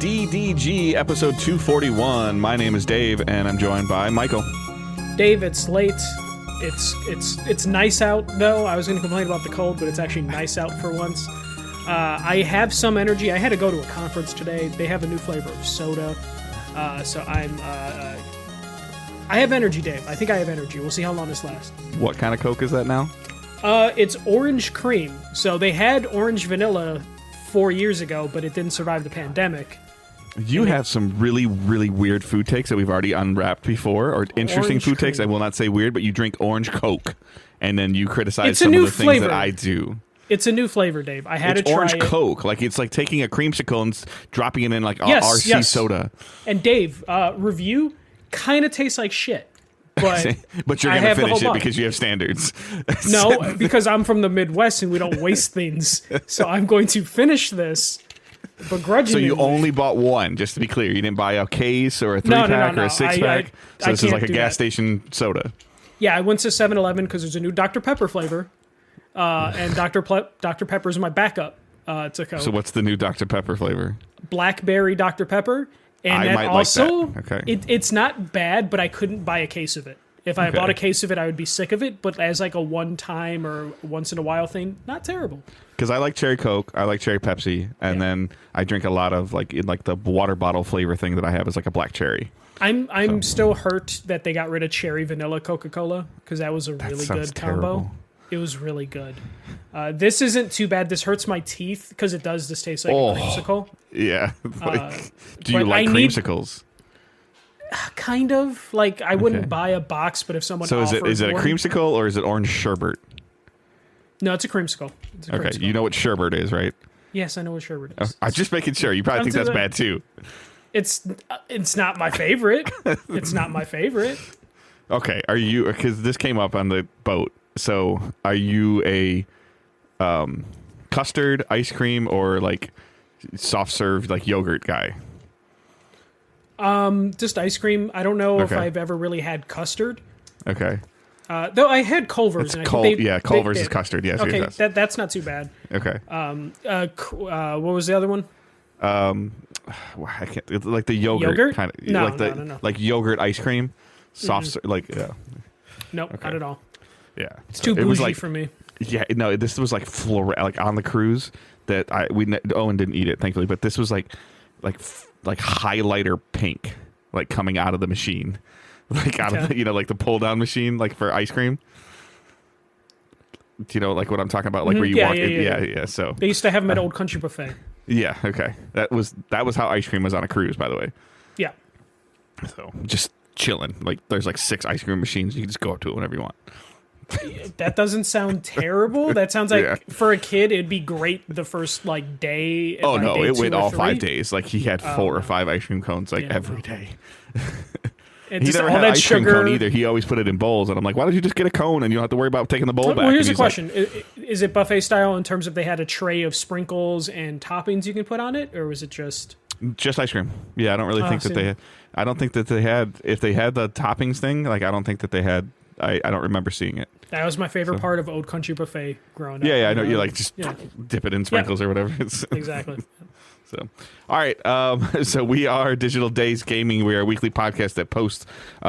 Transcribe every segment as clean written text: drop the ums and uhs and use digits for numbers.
DDG, episode 241. My name is Dave, and I'm joined by Michael. Dave, it's late. It's nice out, though. I was going to complain about the cold, but it's actually nice out for once. I have some energy. I had to go to a conference today. They have a new flavor of soda, so I have energy, Dave. I think I have energy. We'll see how long this lasts. What kind of Coke is that now? It's orange cream. So they had orange vanilla 4 years ago, but it didn't survive the pandemic. You have some really, really weird food takes that we've already unwrapped before, or interesting food takes. I will not say weird, but you drink orange Coke, and then you criticize some of the things that I do. It's a new flavor, Dave. I had to try orange it. Coke. Like, it's like taking a creamsicle and dropping it in like RC soda. And Dave, review kind of tastes like shit. But you're going to finish it because you have standards. No, because I'm from the Midwest and we don't waste things. So I'm going to finish this begrudgingly. So you only bought one, just to be clear. You didn't buy a case or a 3-pack or a 6-pack? So this is like a gas station soda. Yeah, I went to 7-Eleven because there's a new Dr. Pepper flavor. And Dr. Pepper is my backup to Coke. So what's the new Dr. Pepper flavor? Blackberry Dr. Pepper. And I might also, like that. Okay. It's not bad, but I couldn't buy a case of it. If I bought a case of it, I would be sick of it. But as like a one-time or once-in-a-while thing, not terrible. Because I like cherry Coke, I like cherry Pepsi, and then I drink a lot of like the water bottle flavor thing that I have is like a black cherry. I'm still hurt that they got rid of cherry vanilla Coca-Cola because that was a really good combo. Terrible. It was really good. This isn't too bad. This hurts my teeth because it does just taste like a creamsicle. Yeah. Do you like creamsicles? Kind of. Like, I wouldn't buy a box, but if someone offered is it a creamsicle or is it orange sherbet? No, it's a creamsicle. Okay, you know what sherbet is, right? Yes, I know what sherbet is. I'm just making sure. You probably think that's bad, too. It's not my favorite. It's not my favorite. Okay, are you... Because this came up on the boat. So, are you a custard, ice cream, or like soft serve, like yogurt guy? Just ice cream. I don't know if I've ever really had custard. Okay. Though I had Culver's. Culver's is custard. Yes. Okay, yes. That's not too bad. Okay. What was the other one? I can't. Like the yogurt kind of. No. Like yogurt ice cream, soft like yeah. Nope, not at all. Yeah, it's too bougie for me. Yeah, no, this was like like on the cruise that Owen didn't eat it, thankfully, but this was like highlighter pink, like coming out of the machine, like out of like the pull down machine, like for ice cream. Do you know like what I'm talking about? Like where you walk in? Yeah. So they used to have them at Old Country Buffet. Yeah. Okay. That was how ice cream was on a cruise, by the way. Yeah. So just chilling. Like there's like 6 ice cream machines. You can just go up to it whenever you want. That doesn't sound terrible. That sounds like for a kid, it'd be great the first like day. Oh no, it went all 5 days. Like he had 4 or 5 ice cream cones every day. He never had an ice cream cone either. He always put it in bowls, and I'm like, why don't you just get a cone and you don't have to worry about taking the bowl back? Well, here's a question: is it buffet style in terms of they had a tray of sprinkles and toppings you can put on it, or was it just ice cream? Yeah, I don't really think that they had. I don't think that they had. If they had the toppings thing, like I don't think that they had. I don't remember seeing it. That was my favorite part of Old Country Buffet growing up. Yeah, I know. You like just dip it in sprinkles or whatever. Exactly. So, all right. So we are Digital Days Gaming. We are a weekly podcast that posts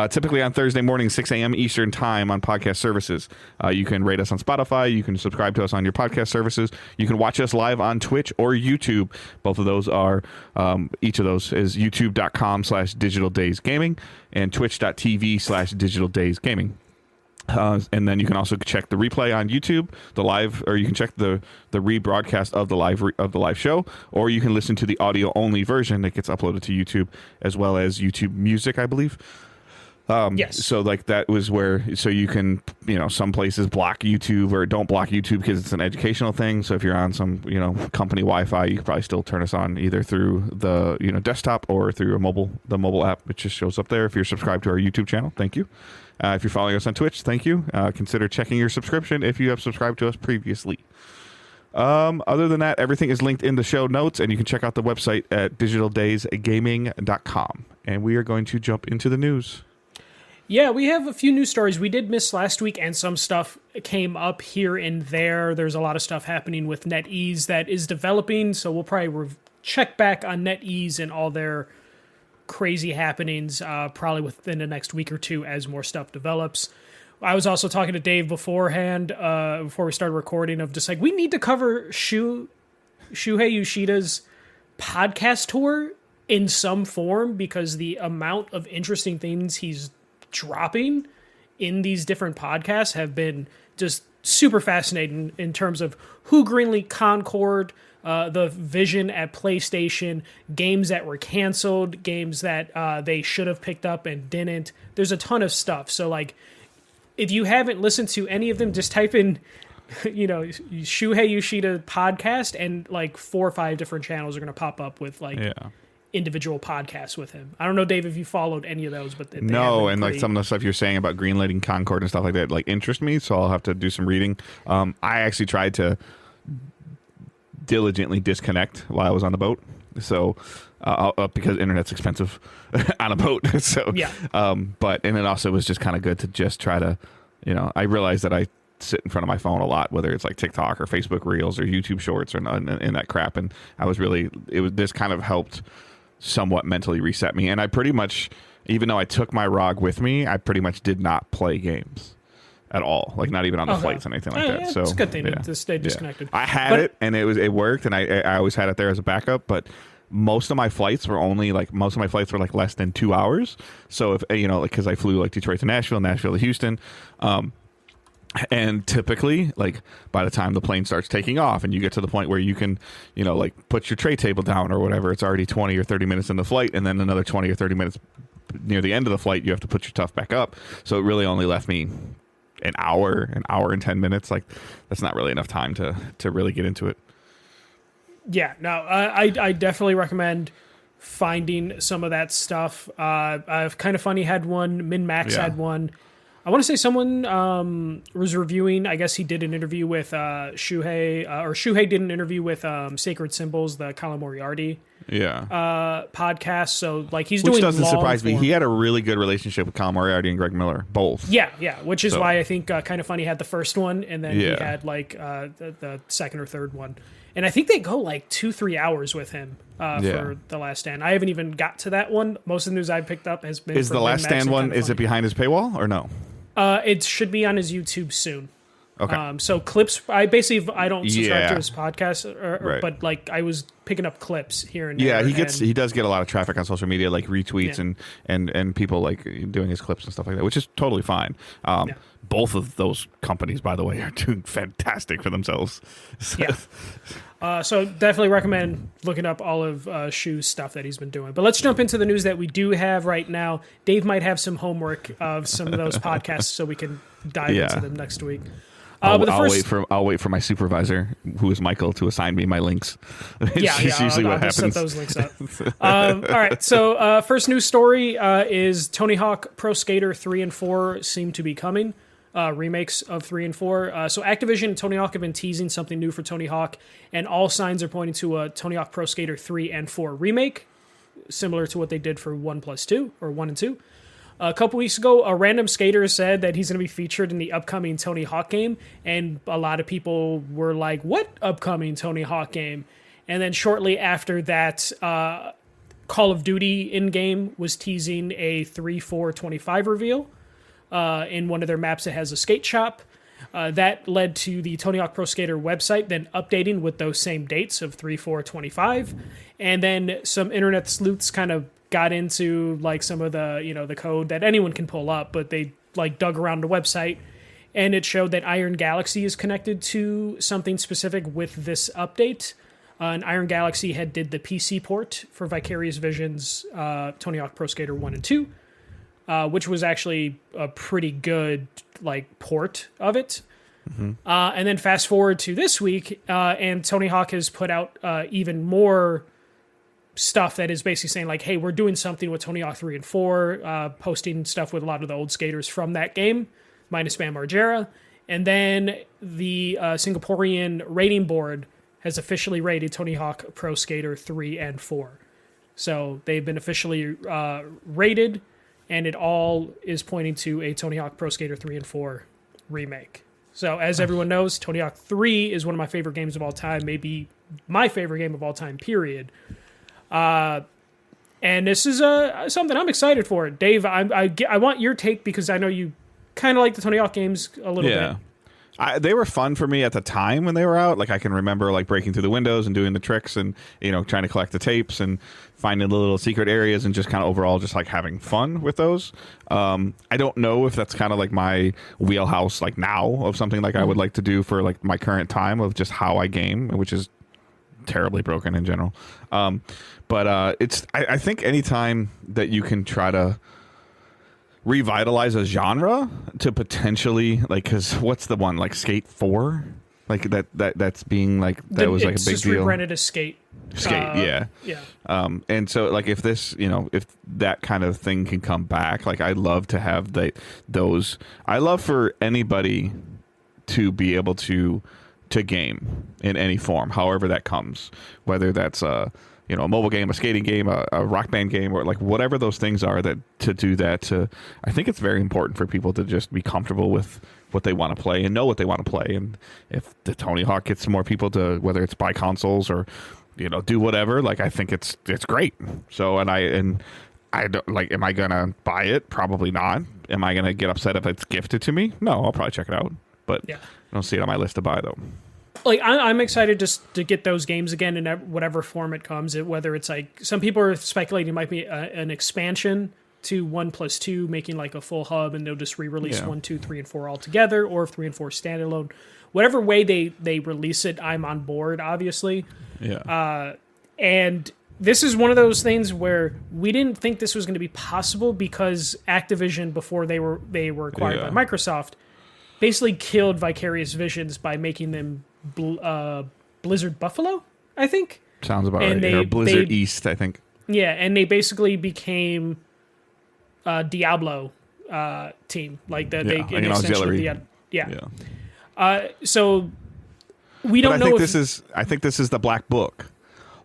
typically on Thursday morning, 6 a.m. Eastern time on podcast services. You can rate us on Spotify. You can subscribe to us on your podcast services. You can watch us live on Twitch or YouTube. Both of those are, each of those is youtube.com/Digital Days Gaming and twitch.tv/Digital Days Gaming. And then you can also check the replay on YouTube, the live, or you can check the rebroadcast of the live show, or you can listen to the audio only version that gets uploaded to YouTube as well as YouTube Music, I believe. Yes. So like that was where you can some places block YouTube or don't block YouTube because it's an educational thing. So if you're on some company Wi-Fi, you can probably still turn us on either through the desktop or through the mobile app, which just shows up there. If you're subscribed to our YouTube channel, thank you. If you're following us on Twitch, thank you. Consider checking your subscription if you have subscribed to us previously. Other than that, everything is linked in the show notes, and you can check out the website at digitaldaysgaming.com. And we are going to jump into the news. Yeah, we have a few news stories we did miss last week, and some stuff came up here and there. There's a lot of stuff happening with NetEase that is developing, so we'll probably check back on NetEase and all their crazy happenings probably within the next week or two as more stuff develops. I was also talking to Dave beforehand, before we started recording, of just like, we need to cover Shuhei Yoshida's podcast tour in some form, because the amount of interesting things he's dropping in these different podcasts have been just super fascinating in terms of who greenlit Concord, the vision at PlayStation, games that were canceled, games that they should have picked up and didn't. There's a ton of stuff. So, like, if you haven't listened to any of them, just type in, Shuhei Yoshida podcast, and like 4 or 5 different channels are going to pop up with individual podcasts with him. I don't know, Dave, if you followed any of those, but no, and like some of the stuff you're saying about greenlighting Concord and stuff like that, like, interest me. So I'll have to do some reading. I actually tried to diligently disconnect while I was on the boat. So because internet's expensive on a boat. So yeah. And it also was just kind of good to just try to, I realized that I sit in front of my phone a lot, whether it's like TikTok or Facebook Reels or YouTube Shorts or and that crap. And this kind of helped somewhat mentally reset me. And I pretty much, even though I took my ROG with me, I pretty much did not play games at all, like not even on the flights and anything like that. Yeah, so it's a good thing to stay disconnected. I had it, and it worked, and I always had it there as a backup. But most of my flights were like less than 2 hours. So if because I flew like Detroit to Nashville, Nashville to Houston, and typically, like, by the time the plane starts taking off and you get to the point where you can, like, put your tray table down or whatever, it's already 20 or 30 minutes in the flight, and then another 20 or 30 minutes near the end of the flight, you have to put your stuff back up. So it really only left me an hour and 10 minutes. Like, that's not really enough time to really get into it. Yeah, no, I definitely recommend finding some of that stuff. I've Kind of Funny had one, Min-Max had one. I want to say someone was reviewing, I guess he did an interview with Shuhei, or Shuhei did an interview with Sacred Symbols, the Colin Moriarty podcast. So, like, he's doing, which doesn't surprise me. form. He had a really good relationship with Colin Moriarty and Greg Miller, both. Yeah, which is why I think Kind of Funny had the first one, and then he had like the second or third one. And I think they go like 2-3 hours with him for The Last Stand. I haven't even got to that one. Most of the news I picked up has been. Is The Last Stand one? Is it behind his paywall or no? It should be on his YouTube soon. Okay. So clips. I don't subscribe to his podcast, but like I was picking up clips here and there. Yeah, he does get a lot of traffic on social media, like retweets and people like doing his clips and stuff like that, which is totally fine. Both of those companies, by the way, are doing fantastic for themselves. So definitely recommend looking up all of Shu's stuff that he's been doing. But let's jump into the news that we do have right now. Dave might have some homework of some of those podcasts, so we can dive into them next week. I'll wait for my supervisor, who is Michael, to assign me my links. Usually what happens. Set those links up. All right. So first news story is Tony Hawk Pro Skater 3 and 4 seem to be coming. Remakes of 3 and 4. So Activision and Tony Hawk have been teasing something new for Tony Hawk, and all signs are pointing to a Tony Hawk Pro Skater 3 and 4 remake, similar to what they did for 1+2 or 1 and 2. A couple weeks ago, a random skater said that he's going to be featured in the upcoming Tony Hawk game, and a lot of people were like, what upcoming Tony Hawk game? And then shortly after that, Call of Duty in-game was teasing a 3/4/25 reveal in one of their maps that has a skate shop. That led to the Tony Hawk Pro Skater website then updating with those same dates of 3/4/25, and then some internet sleuths kind of got into like some of the the code that anyone can pull up, but they like dug around the website, and it showed that Iron Galaxy is connected to something specific with this update. And Iron Galaxy did the PC port for Vicarious Visions Tony Hawk Pro Skater 1 and 2, which was actually a pretty good like port of it. Mm-hmm. And then fast forward to this week, and Tony Hawk has put out even more stuff that is basically saying like, hey, we're doing something with Tony Hawk 3 and 4, posting stuff with a lot of the old skaters from that game, minus Bam Margera. And then the Singaporean rating board has officially rated Tony Hawk Pro Skater 3 and 4. So they've been officially rated, and it all is pointing to a Tony Hawk Pro Skater 3 and 4 remake. So as everyone knows, Tony Hawk 3 is one of my favorite games of all time, maybe my favorite game of all time, period. And this is something I'm excited for. Dave, I want your take because I know you kind of like the Tony Hawk games a little bit. They were fun for me at the time when they were out. Like I can remember like breaking through the windows and doing the tricks and, you know, trying to collect the tapes and finding the little secret areas and just kind of overall just like having fun with those. I don't know if that's kind of like my wheelhouse like now of something like I would like to do for like my current time of just how I game, which is terribly broken in general. But I think anytime that you can try to revitalize a genre to potentially like, because what's the one like Skate 4 like that's being like that was like a big just deal. Rebranded as Skate, yeah. And so like if this, you know, if that kind of thing can come back, like I'd love to have those. I love for anybody to be able to game in any form, however that comes, whether that's a mobile game, a skating game, a rock band game, or like whatever those things are, that to do that. I think it's very important for people to just be comfortable with what they want to play and know what they want to play. And if the Tony Hawk gets more people to, whether it's buy consoles or, you know, do whatever, like I think it's great. So, and I don't like, am I going to buy it? Probably not. Am I going to get upset if it's gifted to me? No, I'll probably check it out, but I don't see it on my list to buy though. Like I'm excited just to get those games again in whatever form it comes. Whether it's like some people are speculating it might be an expansion to 1+2, making like a full hub, and they'll just re-release 1, 2, 3, and 4 all together, or if 3 and 4 standalone. Whatever way they release it, I'm on board. Obviously, and this is one of those things where we didn't think this was going to be possible because Activision, before they were acquired by Microsoft, basically killed Vicarious Visions by making them Blizzard Buffalo, I think. Sounds about right. Or Blizzard East, I think. Yeah, and they basically became Diablo team, like that. They an auxiliary. So we don't know. I think this is the Black Book.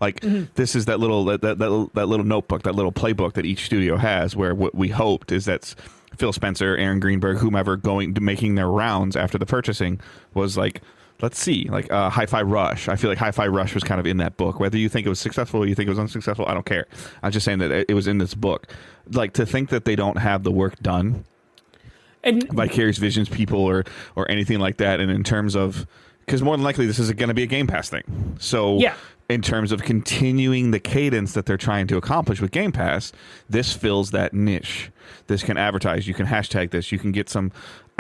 Like this is that little notebook, that little playbook that each studio has, where what we hoped is that Phil Spencer, Aaron Greenberg, whomever making their rounds after the purchasing was like, let's see, like Hi-Fi Rush. I feel like Hi-Fi Rush was kind of in that book. Whether you think it was successful or you think it was unsuccessful, I don't care. I'm just saying that it was in this book. Like, to think that they don't have the work done, and Vicarious Visions people or anything like that, and in terms of, because more than likely this is going to be a Game Pass thing. So in terms of continuing the cadence that they're trying to accomplish with Game Pass, this fills that niche. This can advertise. You can hashtag this. You can get some.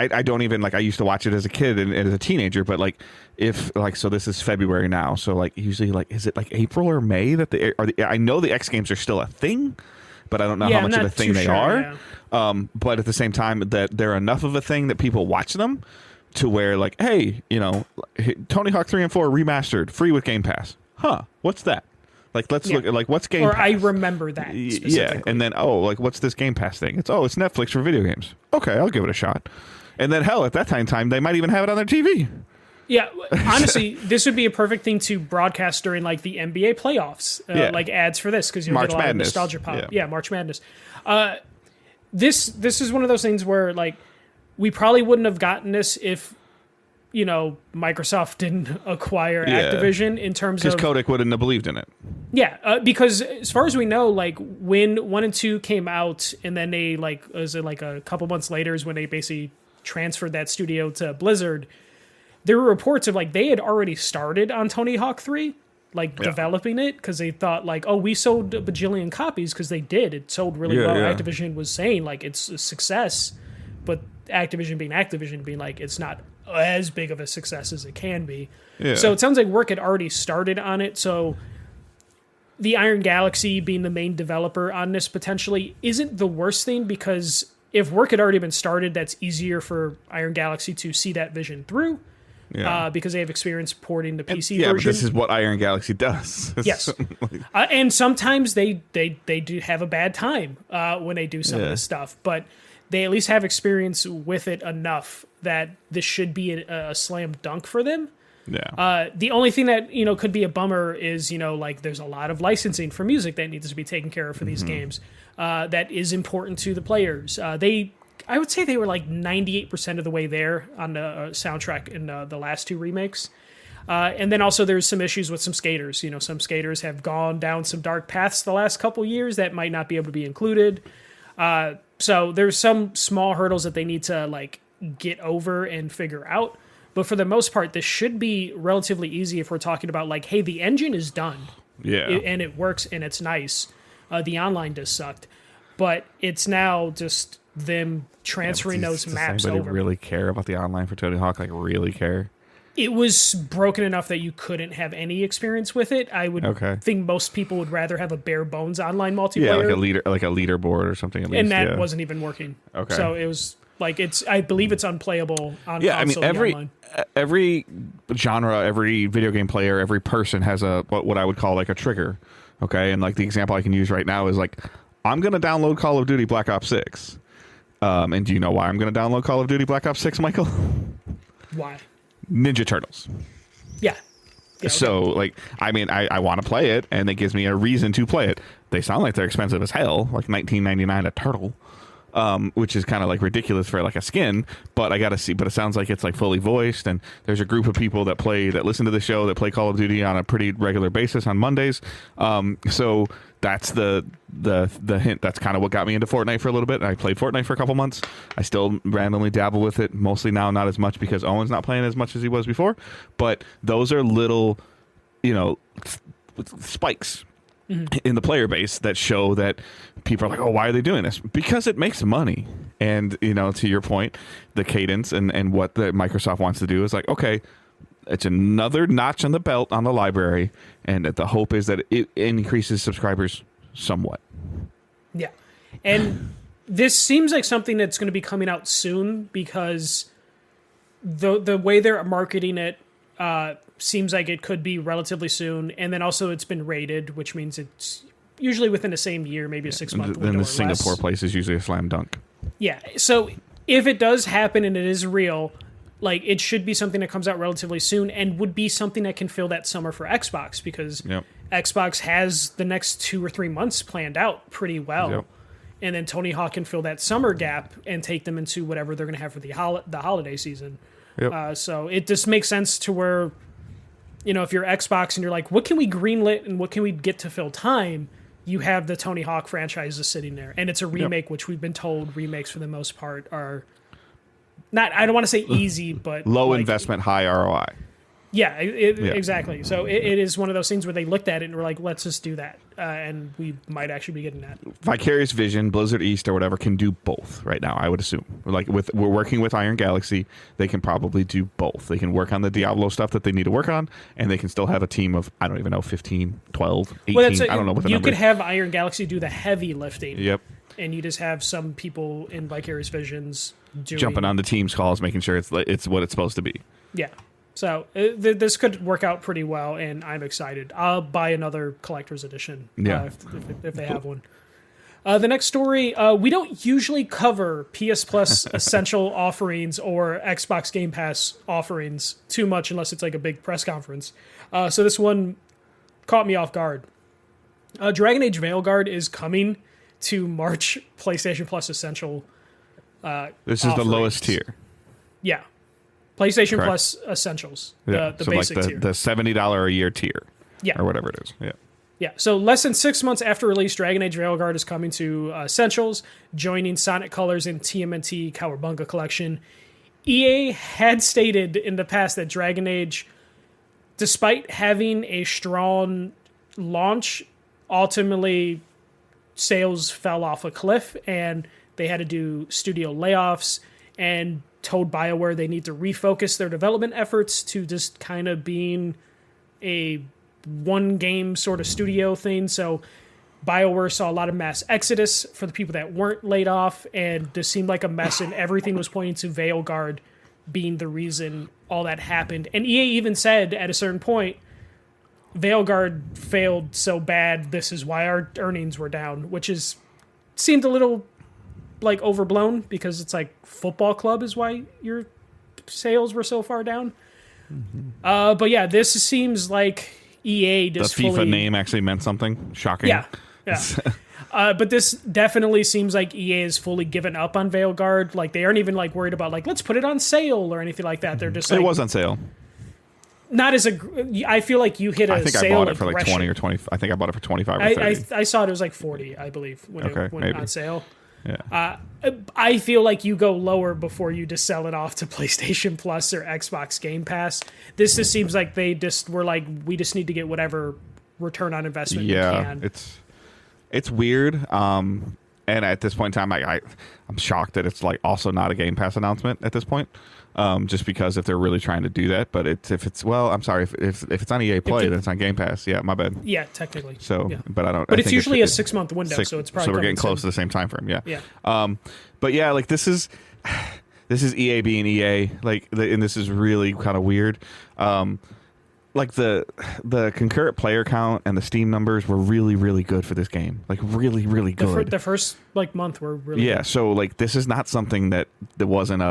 I don't even like. I used to watch it as a kid and as a teenager, but like if like so, this is February now. So like usually like is it like April or May that I know the X Games are still a thing, but I don't know how much of a thing they are. But at the same time, that they're enough of a thing that people watch them to where like, hey, you know, Tony Hawk 3 and 4 remastered, free with Game Pass. Huh? What's that? Like, let's look at like what's Game Pass. I remember that specifically. And then like what's this Game Pass thing? It's Netflix for video games. Okay, I'll give it a shot. And then hell, at that time they might even have it on their TV. Yeah, honestly, this would be a perfect thing to broadcast during like the NBA playoffs, like ads for this, because you'll get a lot of nostalgia pop. Yeah, March Madness. This is one of those things where like we probably wouldn't have gotten this if, you know, Microsoft didn't acquire Activision in terms of... Because Kodak wouldn't have believed in it. Yeah, because as far as we know, like, when 1 and 2 came out, and then they, like, was it like a couple months later is when they basically transferred that studio to Blizzard, there were reports of, like, they had already started on Tony Hawk 3, like, developing it, because they thought, like, oh, we sold a bajillion copies, because they did. It sold really well. Yeah. Activision was saying, like, it's a success, but Activision being like, it's not as big of a success as it can be. Yeah. So it sounds like work had already started on it. So the Iron Galaxy being the main developer on this potentially isn't the worst thing, because if work had already been started, that's easier for Iron Galaxy to see that vision through. Yeah. Because they have experience porting the PC version. But this is what Iron Galaxy does. Yes. And sometimes they do have a bad time when they do some of this stuff, but they at least have experience with it enough that this should be a slam dunk for them. Yeah. The only thing that, you know, could be a bummer is, you know, like there's a lot of licensing for music that needs to be taken care of for these games. That is important to the players. I would say they were like 98% of the way there on the soundtrack in the last two remakes. And then also there's some issues with some skaters. You know, some skaters have gone down some dark paths the last couple years that might not be able to be included. So there's some small hurdles that they need to like get over and figure out. But for the most part, this should be relatively easy if we're talking about like, hey, the engine is done. Yeah. And it works and it's nice. The online just sucked. But it's now just them transferring those maps does anybody over. really care about the online for Tony Hawk? Like, really care? It was broken enough that you couldn't have any experience with it. I would think most people would rather have a bare bones online multiplayer. Yeah, like a leaderboard or something at least. And that wasn't even working. Okay. So it was like I believe it's unplayable on console. I mean every genre, every video game player, every person has a what I would call like a trigger. Okay, and like the example I can use right now is like I'm gonna download Call of Duty Black Ops 6. And do you know why I'm gonna download Call of Duty Black Ops 6, Michael? Why? Ninja Turtles. Yeah. Okay. So, like, I mean, I want to play it, and it gives me a reason to play it. They sound like they're expensive as hell, like $19.99 a turtle, which is kind of like ridiculous for like a skin. But I got to see. But it sounds like it's like fully voiced, and there's a group of people that listen to the show that play Call of Duty on a pretty regular basis on Mondays. So that's the hint. That's kind of what got me into Fortnite for a little bit. I played Fortnite for a couple months. I still randomly dabble with it, mostly now, not as much because Owen's not playing as much as he was before. But those are little, spikes in the player base that show that people are like, oh, why are they doing this? Because it makes money. And, to your point, the cadence and what the Microsoft wants to do is like, okay, it's another notch on the belt on the library, and the hope is that it increases subscribers somewhat. Yeah. And this seems like something that's going to be coming out soon because the way they're marketing it seems like it could be relatively soon. And then also it's been rated, which means it's usually within the same year, maybe a 6-month window. Then the or Singapore less. place is usually a slam dunk. Yeah. So if it does happen and it is real, like it should be something that comes out relatively soon and would be something that can fill that summer for Xbox because Xbox has the next 2 or 3 months planned out pretty well. Yep. And then Tony Hawk can fill that summer gap and take them into whatever they're going to have for the holiday season. Yep. So it just makes sense to where, if you're Xbox and you're like, what can we greenlit and what can we get to fill time? You have the Tony Hawk franchise sitting there. And it's a remake, which we've been told remakes for the most part are not, I don't want to say easy, but low investment, high ROI. Yeah, exactly. So it is one of those things where they looked at it and were like, let's just do that. And we might actually be getting that. Vicarious Vision, Blizzard East, or whatever can do both right now, I would assume. We're working with Iron Galaxy. They can probably do both. They can work on the Diablo stuff that they need to work on, and they can still have a team of, I don't even know, 15, 12, 18. I don't know what the number is. You could have Iron Galaxy do the heavy lifting. Yep. And you just have some people in Vicarious Visions jumping on the team's calls, making sure it's what it's supposed to be. Yeah. So this could work out pretty well, and I'm excited. I'll buy another collector's edition if they have one. The next story, we don't usually cover PS Plus Essential offerings or Xbox Game Pass offerings too much unless it's like a big press conference. So this one caught me off guard. Dragon Age Veilguard is coming to March PlayStation Plus Essential This is the lowest tier. Yeah. PlayStation Correct. Plus Essentials, Yeah. the So basic like tier. the $70 a year tier. Yeah. Or whatever it is. Yeah. Yeah, so less than 6 months after release, Dragon Age Veilguard is coming to Essentials, joining Sonic Colors and TMNT Cowabunga Collection. EA had stated in the past that Dragon Age, despite having a strong launch, ultimately sales fell off a cliff and they had to do studio layoffs and told BioWare they need to refocus their development efforts to just kind of being a one game sort of studio thing. So BioWare saw a lot of mass exodus for the people that weren't laid off, and this seemed like a mess, and everything was pointing to Veilguard being the reason all that happened. And EA even said at a certain point, Veilguard failed so bad, this is why our earnings were down, which seemed a little like overblown because it's like football club is why your sales were so far down. Mm-hmm. But yeah, this seems like EA just the FIFA name actually meant something shocking. Yeah. But this definitely seems like EA is fully given up on Veilguard. Like they aren't even like worried about like let's put it on sale or anything like that. They're just like, it was on sale. not as a. I feel like you hit a I think sale I bought it for like aggression. 20 or 20. I think I bought it for 25 or 30. I saw it was like 40, I believe, when it went maybe. on sale. Yeah. I feel like you go lower before you just sell it off to PlayStation Plus or Xbox Game Pass. This just seems like they just were like, we just need to get whatever return on investment we can. It's weird. And at this point in time, I'm shocked that it's like also not a Game Pass announcement at this point. Just because if they're really trying to do that, but I'm sorry, if it's on EA Play, then it's on Game Pass. Yeah, my bad. Yeah, technically. So, yeah. But I don't. But I it's think usually a 6-month window, so it's probably. So we're getting close to the same time frame. Yeah. Yeah. But yeah, like this is EA being EA, and this is really kind of weird. Like the concurrent player count and the Steam numbers were really, really good for this game. Like really, really good. The first month were really good. So like this is not something that wasn't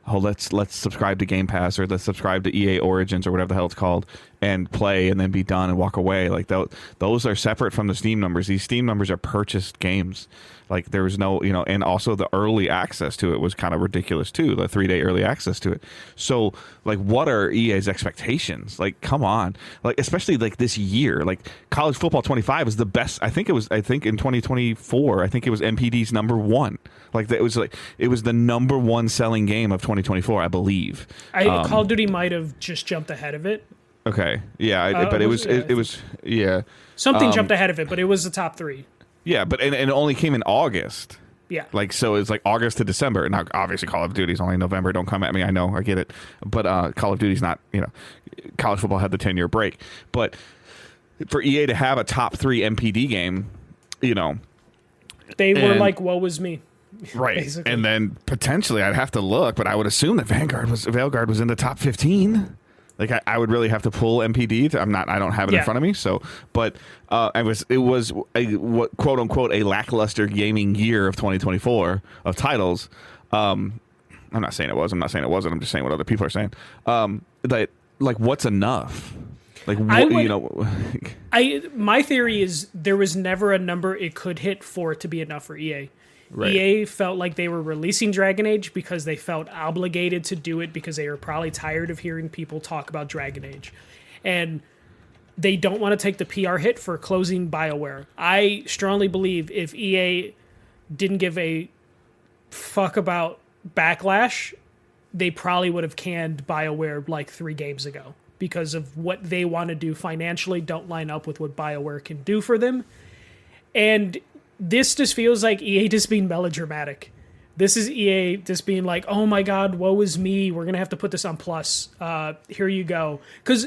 let's subscribe to Game Pass or let's subscribe to EA Origins or whatever the hell it's called and play and then be done and walk away. Like those are separate from the Steam numbers. These Steam numbers are purchased games. Like there was no, and also the early access to it was kind of ridiculous too, the 3-day early access to it. So like what are EA's expectations? Like come on. Like especially like this year, like College Football 25 is the best. I think in 2024, I think it was MPD's number 1. Like it was the number 1 selling game of 2024, I believe. Call of Duty might have just jumped ahead of it. Okay. Yeah, but it was something jumped ahead of it, but it was the top 3. Yeah, but and it only came in August. Yeah. Like so it's like August to December. Now obviously Call of Duty's only November. Don't come at me. I know, I get it. But Call of Duty's not, college football had the 10-year break. But for EA to have a top 3 MPD game, they were like, woe was me. Right. Basically. And then potentially I'd have to look, but I would assume that Veilguard was in the top 15. Like I would really have to pull MPD. I don't have it in front of me. So, but it was what quote unquote a lackluster gaming year of 2024 of titles. I'm not saying it was. I'm not saying it wasn't. I'm just saying what other people are saying. That like what's enough? Like my theory is there was never a number it could hit for it to be enough for EA. Right. EA felt like they were releasing Dragon Age because they felt obligated to do it because they were probably tired of hearing people talk about Dragon Age. And they don't want to take the PR hit for closing BioWare. I strongly believe if EA didn't give a fuck about Backlash, they probably would have canned BioWare like 3 games ago because of what they want to do financially don't line up with what BioWare can do for them. And this just feels like EA just being melodramatic. This is EA just being like, oh my god, woe is me. We're going to have to put this on Plus. Here you go. Because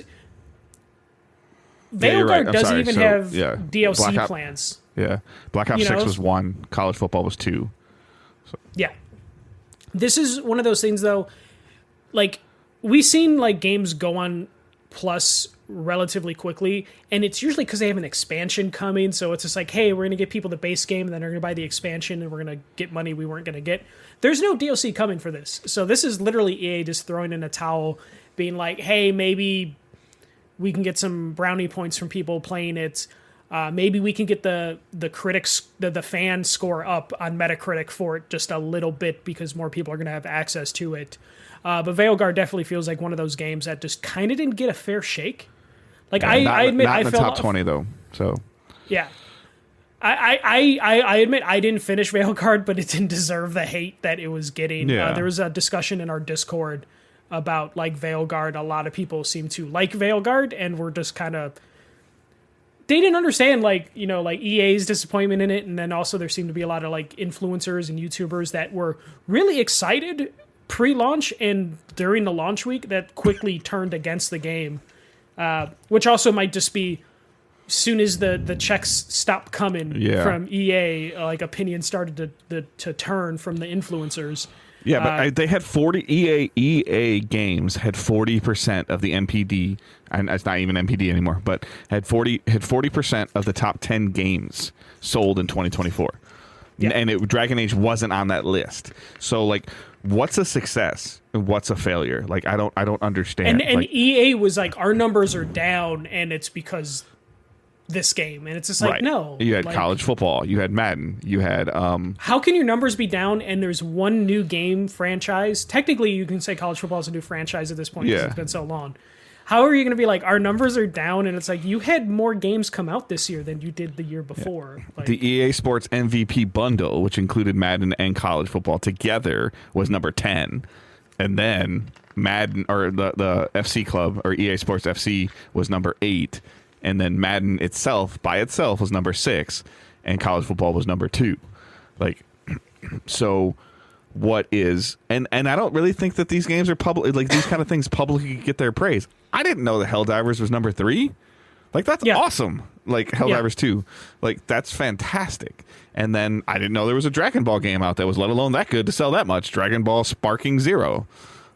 Veilguard doesn't even have DLC plans. Yeah. Black Ops 6 was 1. College Football was 2. So. Yeah. This is one of those things, though. Like, we've seen like games go on Plus relatively quickly, and it's usually because they have an expansion coming, so it's just like, hey, we're going to get people the base game, and then they're going to buy the expansion, and we're going to get money we weren't going to get. There's no DLC coming for this, so this is literally EA just throwing in a towel, being like, hey, maybe we can get some brownie points from people playing it. Maybe we can get the critics, the fan score up on Metacritic for it just a little bit because more people are going to have access to it. But Veilguard definitely feels like one of those games that just kind of didn't get a fair shake. Like I admit, not I in the fell top off. 20 though. So yeah, I admit I didn't finish Veilguard, but it didn't deserve the hate that it was getting. Yeah. There was a discussion in our Discord about like Veilguard. A lot of people seem to like Veilguard, and we're just kind of. They didn't understand, like EA's disappointment in it, and then also there seemed to be a lot of like influencers and YouTubers that were really excited pre-launch and during the launch week that quickly turned against the game, which also might just be as soon as the checks stopped coming from EA, like opinions started to turn from the influencers. Yeah, but they had 40 EA games had 40% of the MPD, and it's not even MPD anymore, but had 40% of the top 10 games sold in 2024. Yeah. And Dragon Age wasn't on that list. So like, what's a success and what's a failure? Like I don't understand. And like, EA was like, our numbers are down, and it's because this game, and it's just like, no. You had like, college football, you had Madden, you had how can your numbers be down and there's one new game franchise? Technically you can say college football is a new franchise at this point because it's been so long. how are you going to be like, our numbers are down? And it's like, you had more games come out this year than you did the year before. Like, the EA Sports MVP bundle, which included Madden and college football together, was number 10. And then Madden, or the FC Club, or EA Sports FC, was number 8. And then Madden itself, by itself, was number 6. And college football was number 2. Like, so what is, and I don't really think that these games are public, like these kind of things publicly get their praise. I didn't know that Helldivers was number 3. Like, that's awesome. Like, Helldivers 2. Like, that's fantastic. And then I didn't know there was a Dragon Ball game out that was let alone that good to sell that much. Dragon Ball Sparking Zero.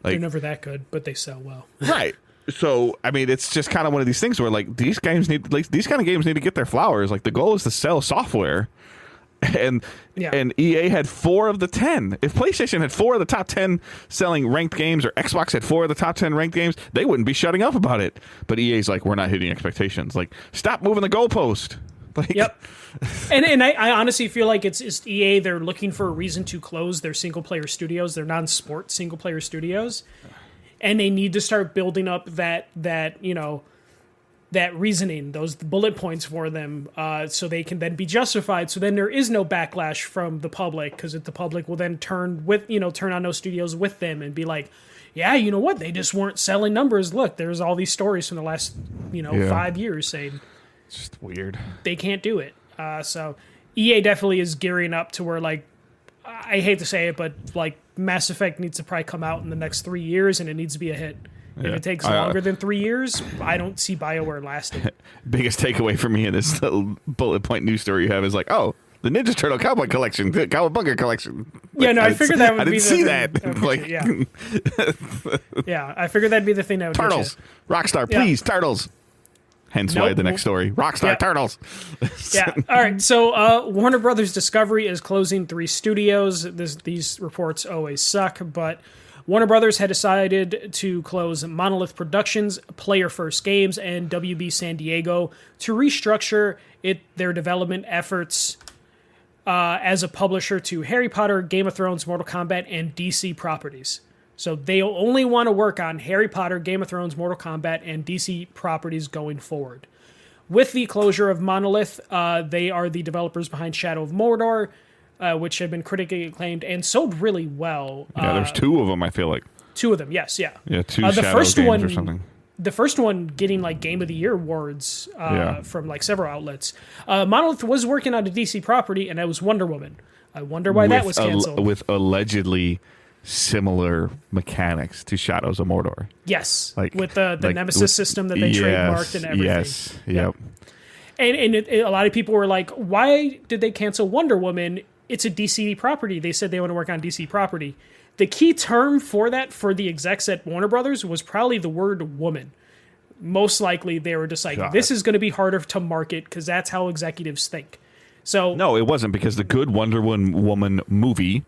Like, they're never that good, but they sell well. Right. So, I mean, it's just kind of one of these things where, like, these games need, like, these kind of games need to get their flowers. Like, the goal is to sell software. And EA had 4 of the 10. If PlayStation had 4 of the top 10 selling ranked games, or Xbox had 4 of the top 10 ranked games, they wouldn't be shutting up about it. But EA's like, we're not hitting expectations. Like, stop moving the goalpost. Like, yep. And I honestly feel like it's EA. They're looking for a reason to close their single player studios, their non-sport single player studios, and they need to start building up that that reasoning, those bullet points for them, so they can then be justified. So then there is no backlash from the public, because the public will then turn on those studios with them and be like, yeah, you know what? They just weren't selling numbers. Look, there's all these stories from the last 5 years saying it's just weird. They can't do it. So EA definitely is gearing up to where, like, I hate to say it, but like Mass Effect needs to probably come out in the next 3 years, and it needs to be a hit. If it takes longer than 3 years, I don't see BioWare lasting. Biggest takeaway for me in this little bullet point news story you have is like, oh, the Ninja Turtle Cowboy Collection, the Cowabunga Collection. Like, yeah, no, I figured that would be I didn't see that. Like, yeah, I figured that'd be the thing that would Turtles, Rockstar, please, Turtles. Hence why the next story, Rockstar Turtles. Yeah. All right. So Warner Brothers Discovery is closing 3 studios. These reports always suck, but Warner Brothers had decided to close Monolith Productions, Player First Games, and WB San Diego to restructure their development efforts as a publisher to Harry Potter, Game of Thrones, Mortal Kombat, and DC properties. So they only want to work on Harry Potter, Game of Thrones, Mortal Kombat, and DC properties going forward. With the closure of Monolith, they are the developers behind Shadow of Mordor, which have been critically acclaimed and sold really well. Yeah, there's 2 of them, I feel like. 2 of them, yes, yeah. Yeah, 2 Shadow games or something. The first one getting like Game of the Year awards from like several outlets. Monolith was working on a DC property, and that was Wonder Woman. I wonder why that was canceled. With allegedly similar mechanics to Shadows of Mordor. Yes, like, with the Nemesis system that they trademarked and everything. Yes, yep. And a lot of people were like, why did they cancel Wonder Woman? It's a DC property. They said they want to work on DC property. The key term for that, for the execs at Warner Brothers, was probably the word woman. Most likely they were just like, this is going to be harder to market because that's how executives think. So no, it wasn't, because the good Wonder Woman movie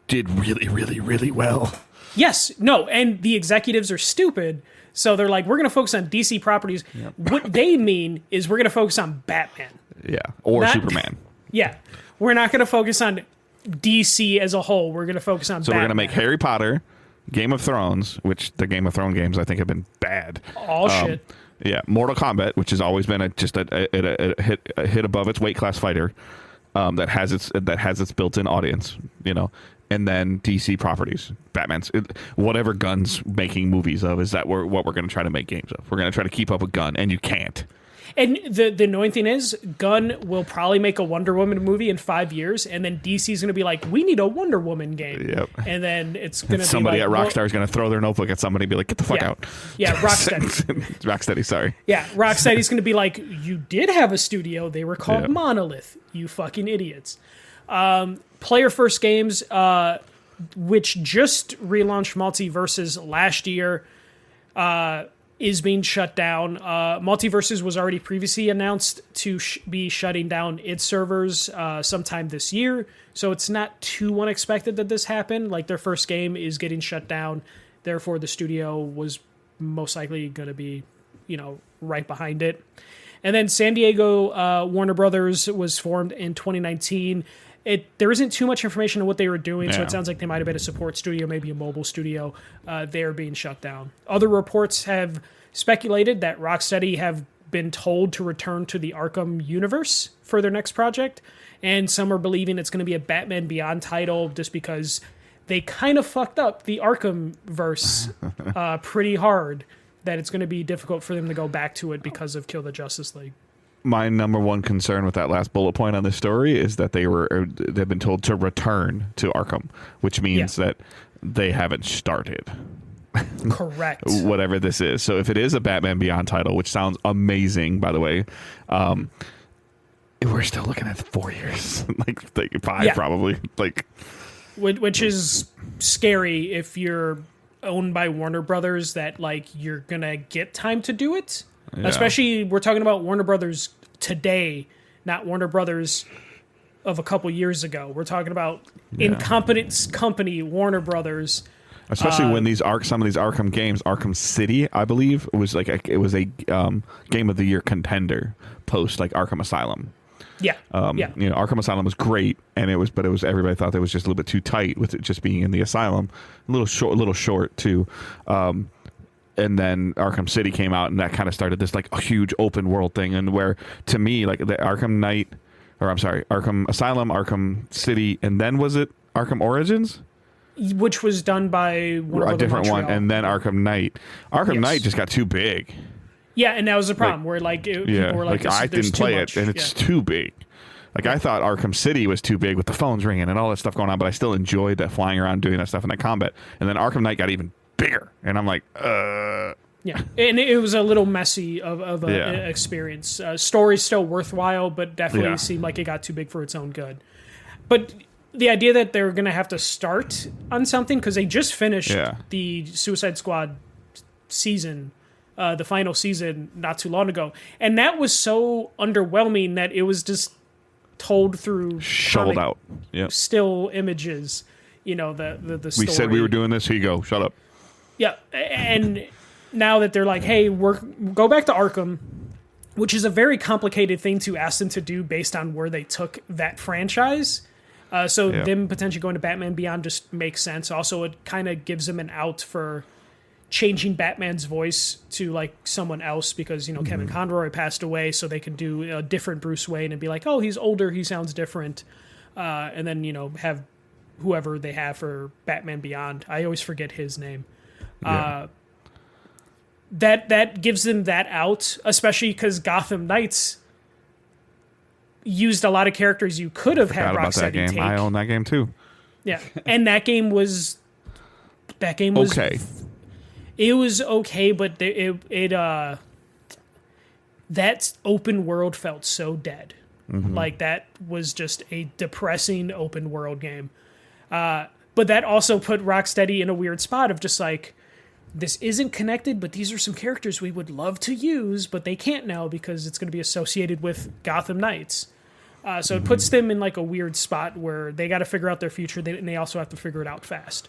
did really, really, really well. Yes, no, and the executives are stupid, so they're like, we're going to focus on DC properties. Yep. What they mean is we're going to focus on Batman. Yeah, or Superman. Yeah, we're not going to focus on DC as a whole. We're going to focus on Batman. We're going to make Harry Potter, Game of Thrones, which the Game of Thrones games I think have been bad. All shit. Yeah, Mortal Kombat, which has always been a hit above its weight class fighter, that has its built-in audience, and then DC properties, Batman's, whatever Gunn's making movies of, is that what we're going to try to make games of. We're going to try to keep up with Gunn, and you can't. And the annoying thing is, Gunn will probably make a Wonder Woman movie in 5 years, and then DC's going to be like, we need a Wonder Woman game. Yep. And then it's going to be somebody at Rockstar is going to throw their notebook at somebody and be like, get the fuck out. Yeah, Rocksteady. Rocksteady, sorry. Yeah, Rocksteady's going to be like, you did have a studio. They were called Monolith. You fucking idiots. Player First Games, which just relaunched Multiverses last year, is being shut down. Multiverses was already previously announced to be shutting down its servers sometime this year, so it's not too unexpected that this happened. Like, their first game is getting shut down, therefore the studio was most likely going to be, right behind it. And then San Diego Warner Brothers was formed in 2019 there isn't too much information on what they were doing, so Yeah. it sounds like they might have been a support studio, maybe a mobile studio. They're being shut down. Other reports have speculated that Rocksteady have been told to return to the Arkham universe for their next project, and some are believing it's going to be a Batman Beyond title just because they kind of fucked up the Arkham verse pretty hard, that it's going to be difficult for them to go back to it because of Kill the Justice League. My number one concern with that last bullet point on this story is that they've been told to return to Arkham, which means that they haven't started. Correct. Whatever this is. So if it is a Batman Beyond title, which sounds amazing, by the way, we're still looking at 4 years, like 5 probably, like, which is scary if you're owned by Warner Brothers, that like you're gonna get time to do it. Yeah. Especially, we're talking about Warner Brothers today, not Warner Brothers of a couple years ago. We're talking about incompetent company Warner Brothers. Especially when some of these Arkham games, Arkham City, I believe, was like it was a Game of the Year contender post like Arkham Asylum. Yeah. You know, Arkham Asylum was great, and it was everybody thought that was just a little bit too tight with it just being in the asylum, a little short too. And then Arkham City came out, and that kind of started this like a huge open world thing, and where to me like the Arkham Asylum, Arkham City, and then was it Arkham Origins? Which was done by a different one, and then Arkham Knight. Arkham Knight just got too big. Yeah, and that was the problem where people were like, I didn't play it, and it's too big. Like I thought Arkham City was too big with the phones ringing and all that stuff going on, but I still enjoyed that flying around doing that stuff in that combat. And then Arkham Knight got even bigger, and I'm like, Yeah, and it was a little messy of an experience. Story's still worthwhile, but definitely seemed like it got too big for its own good. But the idea that they're going to have to start on something, because they just finished the Suicide Squad season, the final season, not too long ago, and that was so underwhelming that it was just told through shoveled out still images. You know, the story. We said we were doing this. Here you go. Shut up. Yeah, and now that they're like, hey, go back to Arkham, which is a very complicated thing to ask them to do based on where they took that franchise. So them potentially going to Batman Beyond just makes sense. Also, it kind of gives them an out for changing Batman's voice to like someone else, because, you know, Kevin Conroy passed away, so they can do a different Bruce Wayne and be like, oh, he's older, he sounds different. And then, you know, have whoever they have for Batman Beyond. I always forget his name. That gives them that out, especially because Gotham Knights used a lot of characters you could have had Rocksteady take. I own that game too. Yeah, and that game was okay. It was okay, but that open world felt so dead. Like that was just a depressing open world game. But that also put Rocksteady in a weird spot of just like, this isn't connected, but these are some characters we would love to use, but they can't now because it's going to be associated with Gotham Knights. So it puts them in like a weird spot where they got to figure out their future, and they also have to figure it out fast.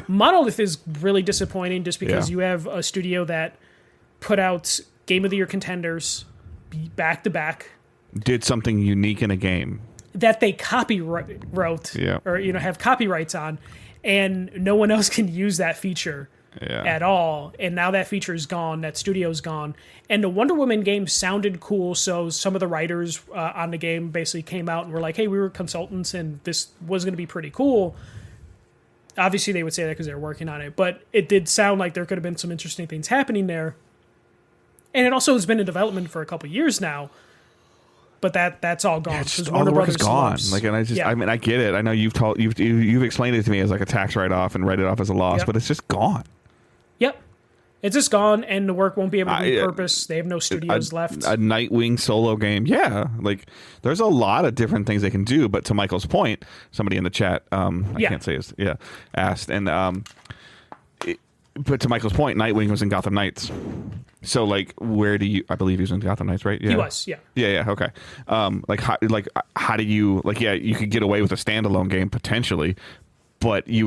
Monolith is really disappointing just because you have a studio that put out Game of the Year contenders back to back. Did something unique in a game that they wrote or, you know, have copyrights on, and no one else can use that feature at all. And now that feature is gone, that studio's gone. And the Wonder Woman game sounded cool, so some of the writers on the game basically came out and were like, hey, we were consultants and this was going to be pretty cool. Obviously they would say that because they were working on it, but it did sound like there could have been some interesting things happening there. And it also has been in development for a couple years now. But that's all gone. Yeah, all the work is gone. Like, and I mean, I get it. I know you've explained it to me as like a tax write-off and write it off as a loss, but it's just gone. Yep, it's just gone, and the work won't be able to repurpose. They have no studios left. A Nightwing solo game, like there's a lot of different things they can do. But to Michael's point, somebody in the chat, I can't say his, asked, and but to Michael's point, Nightwing was in Gotham Knights. So, like, where do you? I believe he was in Gotham Knights, right? Yeah. He was, Yeah. Okay. How do you you could get away with a standalone game potentially, but it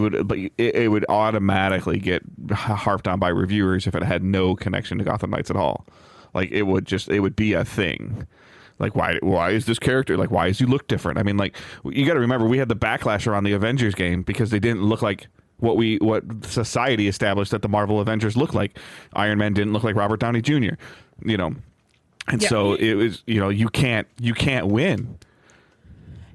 would automatically get harped on by reviewers if it had no connection to Gotham Knights at all. Like, it would be a thing. Like, why is this character, like, why does he look different? I mean, like, you got to remember, we had the backlash around the Avengers game because they didn't look like what society established that the Marvel Avengers look like. Iron Man didn't look like Robert Downey Jr., you know. And so it was, you know, you can't win.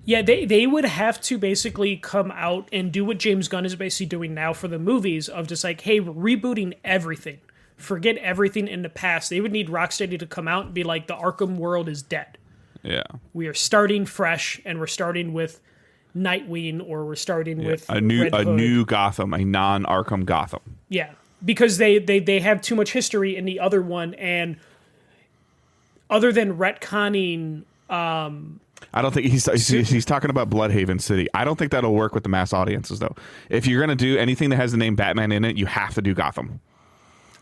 Yeah, they would have to basically come out and do what James Gunn is basically doing now for the movies of just like, hey, we're rebooting everything. Forget everything in the past. They would need Rocksteady to come out and be like, the Arkham world is dead. Yeah. We are starting fresh, and we're starting with Nightwing, or we're starting with a new Gotham, a non-Arkham Gotham. Yeah, because they have too much history in the other one, and other than retconning... I don't think he's talking about Bloodhaven City. I don't think that'll work with the mass audiences, though. If you're going to do anything that has the name Batman in it, you have to do Gotham.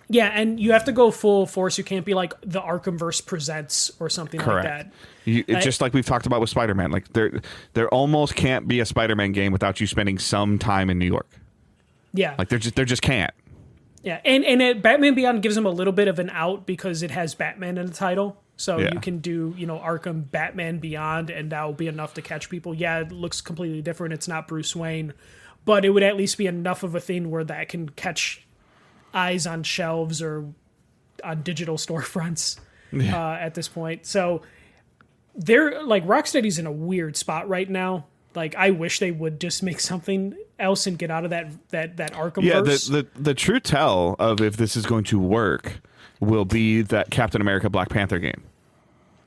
Yeah, and you have to go full force. You can't be like the Arkhamverse Presents or something Correct. like that. Just like we've talked about with Spider-Man. Like there almost can't be a Spider-Man game without you spending some time in New York. Yeah. Like there just can't. Yeah, and Batman Beyond gives them a little bit of an out because it has Batman in the title. So you can do, you know, Arkham Batman Beyond, and that will be enough to catch people. Yeah, it looks completely different. It's not Bruce Wayne, but it would at least be enough of a thing where that can catch eyes on shelves or on digital storefronts at this point. So they're like, Rocksteady's in a weird spot right now. Like, I wish they would just make something else and get out of that Arkhamverse. Yeah, the true tell of if this is going to work will be that Captain America Black Panther game.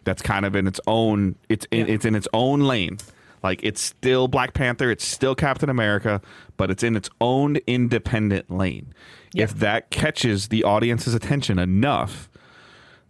That's kind of in its own it's in its own lane. Like, it's still Black Panther, it's still Captain America, but it's in its own independent lane. Yeah. If that catches the audience's attention enough,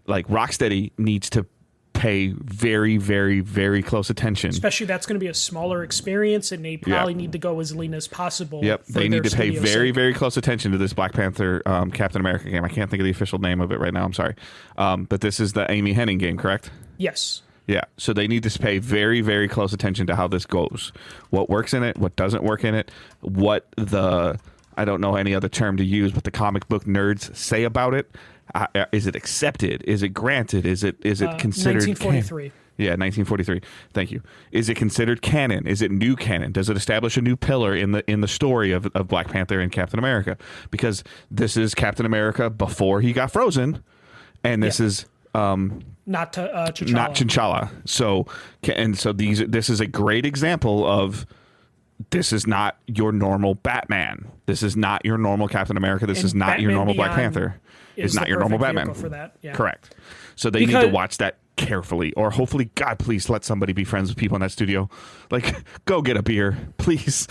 like, Rocksteady needs to pay very, very, very close attention. Especially that's going to be a smaller experience, and they probably need to go as lean as possible. Yep, they need to pay very, very close attention to this Black Panther Captain America game. I can't think of the official name of it right now. I'm sorry. But this is the Amy Hennig game, correct? Yes. Yeah, so they need to pay very, very close attention to how this goes. What works in it, what doesn't work in it, what the, I don't know any other term to use, but the comic book nerds say about it. Is it accepted? Is it granted? Is it considered 1943. Yeah, 1943. Thank you. Is it considered canon? Is it new canon? Does it establish a new pillar in the story of Black Panther and Captain America? Because this is Captain America before he got frozen, and this is not T'Challa. Not T'Challa. So this is a great example of, this is not your normal Batman. This is not your normal Captain America. This is not Batman your normal Beyond Black Panther. It's not your normal Batman. For that. Yeah. Correct. So they need to watch that carefully, or hopefully, God, please let somebody be friends with people in that studio. Like, go get a beer, please.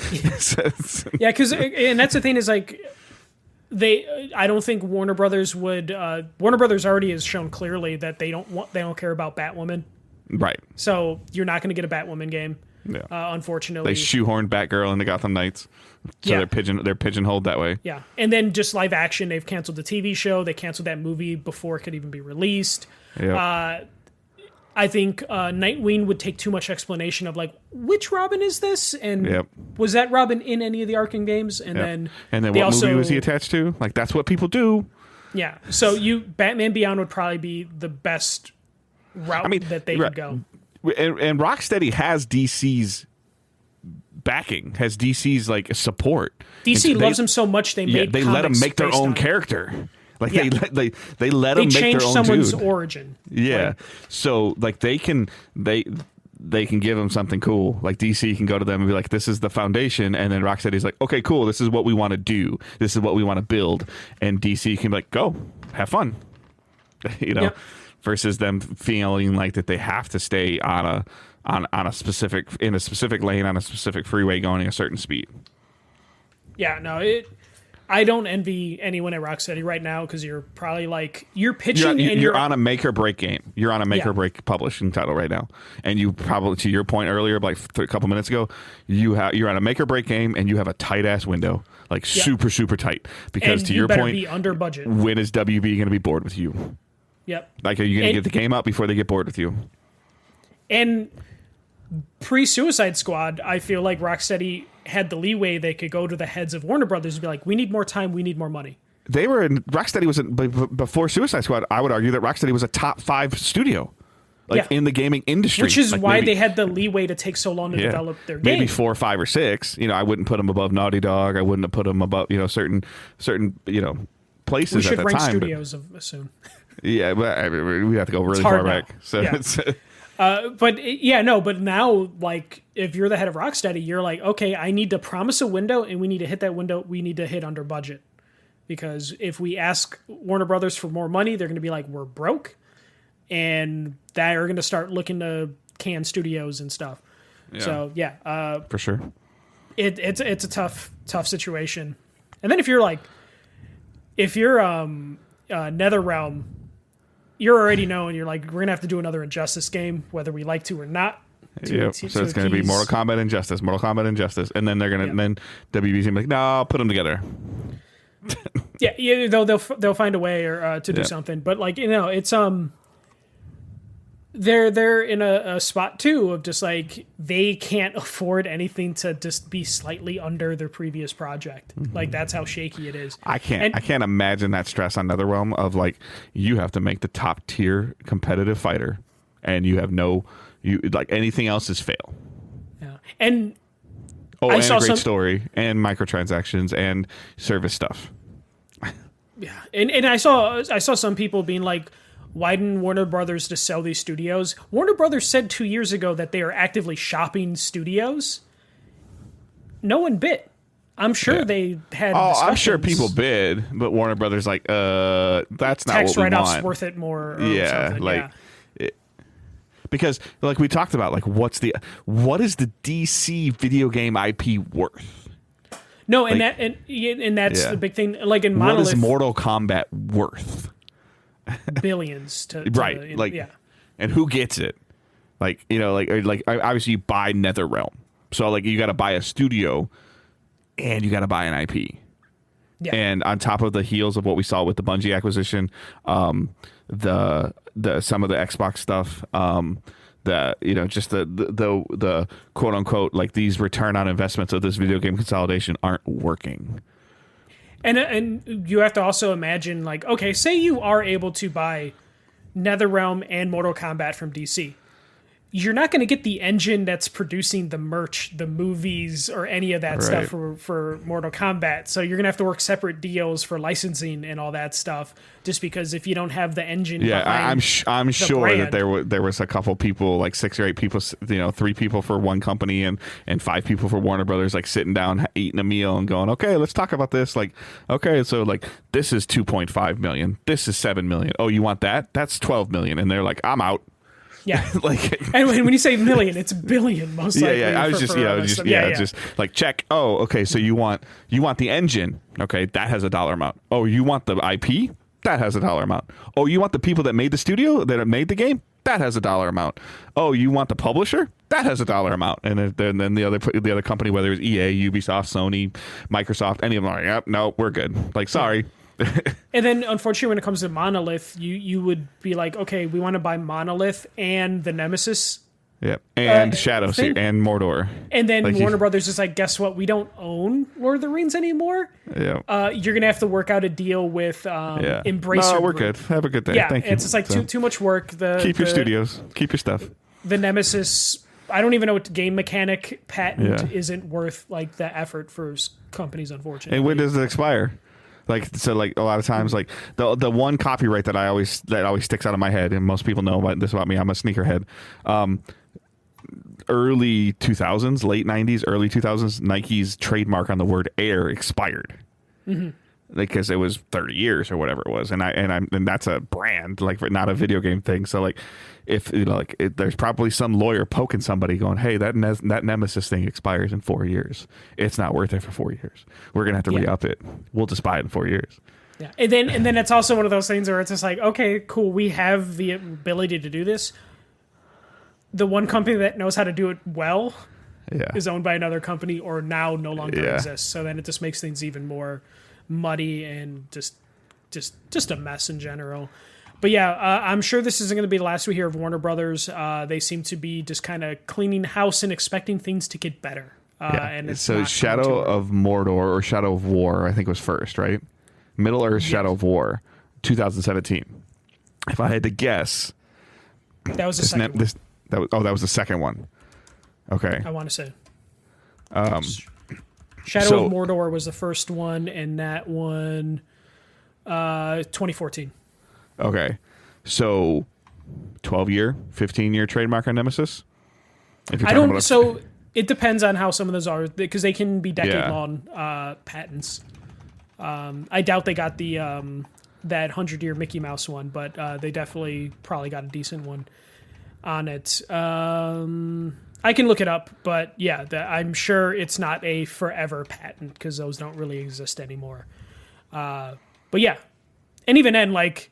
Yeah, because and that's the thing is, like, I don't think Warner Brothers would. Warner Brothers already has shown clearly that they don't care about Batwoman. Right. So you're not going to get a Batwoman game. Yeah. Unfortunately, they shoehorned Batgirl into Gotham Knights, so they're pigeonholed that way. Yeah, and then just live action. They've canceled the TV show. They canceled that movie before it could even be released. Yep. I think Nightwing would take too much explanation of, like, which Robin is this, and was that Robin in any of the Arkham games? And then what movie was he attached to? Like, that's what people do. Yeah. So Batman Beyond would probably be the best route that they could go. And Rocksteady has DC's backing, has DC's like support. DC loves him so much they let him make their own character. Like they let them make their own someone's dude. origin. Yeah. So like they can give them something cool. Like DC can go to them and be like, this is the foundation, and then Rocksteady's like, okay, cool, this is what we want to do. This is what we want to build. And DC can be like, go, have fun. Versus them feeling like that they have to stay on a specific lane on a specific freeway going a certain speed. Yeah, no, I don't envy anyone at Rocksteady right now, because you're probably like you're pitching you're on a make or break game. You're on a make or break publishing title right now, and you probably, to your point earlier, like a couple minutes ago, you're on a make or break game, and you have a tight ass window, like super tight. Because and to your point, be under budget. When is WB going to be bored with you? Yep. Like, are you going to get the game out before they get bored with you? And pre-Suicide Squad, I feel like Rocksteady had the leeway. They could go to the heads of Warner Brothers and be like, we need more time, we need more money. Rocksteady was before Suicide Squad. I would argue that Rocksteady was a top 5 studio. like in the gaming industry, which is like why maybe, they had the leeway to take so long to develop their game. Maybe 4, 5, or 6. I wouldn't put them above Naughty Dog. I wouldn't have put them above certain places We should at the rank time. studios soon. Yeah, but we have to go really far back. So it's. But now, like, if you're the head of Rocksteady, you're like, okay, I need to promise a window, and we need to hit that window. We need to hit under budget, because if we ask Warner Brothers for more money, they're going to be like, we're broke, and they're going to start looking to can studios and stuff. Yeah. So for sure, it's a tough situation. And then if you're NetherRealm, you're already knowing, you're like, we're gonna have to do another Injustice game, whether we like to or not. So it's gonna be Mortal Kombat Injustice, and then they're gonna then WB's gonna be like, no, I'll put them together. They'll find a way to do something, but it's they're in a spot too of just like they can't afford anything to just be slightly under their previous project. Like that's how shaky it is. I can't imagine that stress on NetherRealm of like you have to make the top tier competitive fighter, and you have anything else is fail. Yeah, and I saw a great story and microtransactions and service stuff. Yeah, and I saw some people being like, why didn't Warner Brothers just sell these studios? Warner Brothers said 2 years ago that they are actively shopping studios. No one bid. I'm sure they had discussions. I'm sure people bid, but Warner Brothers like, that's not tax what we write-offs want. worth it more. Because like we talked about, like what is the DC video game IP worth? No, and that's the big thing. Like in Monolith, what is Mortal Kombat worth? Billions to and who gets it? Like obviously you buy NetherRealm, so like you got to buy a studio, and you got to buy an IP. Yeah. And on top of the heels of what we saw with the Bungie acquisition, the some of the Xbox stuff, just the quote unquote like these return on investments of this video game consolidation aren't working. And you have to also imagine, like, okay, say you are able to buy NetherRealm and Mortal Kombat from DC. You're not going to get the engine that's producing the merch, the movies, or any of that stuff for Mortal Kombat. So you're going to have to work separate deals for licensing and all that stuff, just because if you don't have the engine I'm sure brand, that there was a couple people, like 6 or 8 people, 3 people for one company and 5 people for Warner Brothers, like sitting down, eating a meal and going, okay, let's talk about this. Like, okay, so like this is 2.5 million. This is 7 million. Oh, you want that? That's 12 million. And they're like, I'm out. Yeah, and when you say million, it's billion most likely. I was just like check. Oh, okay. So you want the engine? Okay, that has a dollar amount. Oh, you want the IP? That has a dollar amount. Oh, you want the people that made the studio that made the game? That has a dollar amount. Oh, you want the publisher? That has a dollar amount. And then the other company, whether it's EA, Ubisoft, Sony, Microsoft, any of them are like, yep, no, we're good. Like, sorry. And then, unfortunately, when it comes to Monolith, you would be like, okay, we want to buy Monolith and the Nemesis. Yep, and Shadows and Mordor. And then like Warner Brothers is like, guess what? We don't own Lord of the Rings anymore. Yeah. You're going to have to work out a deal with Embracer. No, we're good. Have a good day. Yeah, Thank you. It's just like too much work. Keep your studios. Keep your stuff. The Nemesis, I don't even know what game mechanic patent isn't worth like the effort for companies, unfortunately. And when does it expire? Like a lot of times, like the one copyright that always sticks out of my head, and most people know about me. I'm a sneakerhead. Early 2000s, late 90s, early 2000s, Nike's trademark on the word "air" expired. Mm-hmm. Because it was 30 years or whatever it was, and that's a brand, like not a video game thing. So like, if there's probably some lawyer poking somebody, going, "Hey, that Nemesis thing expires in 4 years. It's not worth it for 4 years. We're gonna have to re-up it. We'll just buy it in 4 years." Yeah, and then it's also one of those things where it's just like, okay, cool, we have the ability to do this. The one company that knows how to do it well is owned by another company, or now no longer exists. So then it just makes things even more muddy and just a mess in general. But I'm sure this isn't going to be the last we hear of Warner Brothers. They seem to be just kind of cleaning house and expecting things to get better. And it's so Shadow of Mordor or Shadow of War, I think was first, right? Middle Earth Shadow of War, 2017. If I had to guess, That was the second one. That was the second one. Okay. I want to say. Shadow of Mordor was the first one, and that one, 2014. Okay. So 12-year, 15-year trademark on Nemesis? So it depends on how some of those are, because they can be decade-long patents. I doubt they got the that 100-year Mickey Mouse one, but they definitely probably got a decent one on it. I can look it up, but yeah, I'm sure it's not a forever patent because those don't really exist anymore. But yeah, and even then, like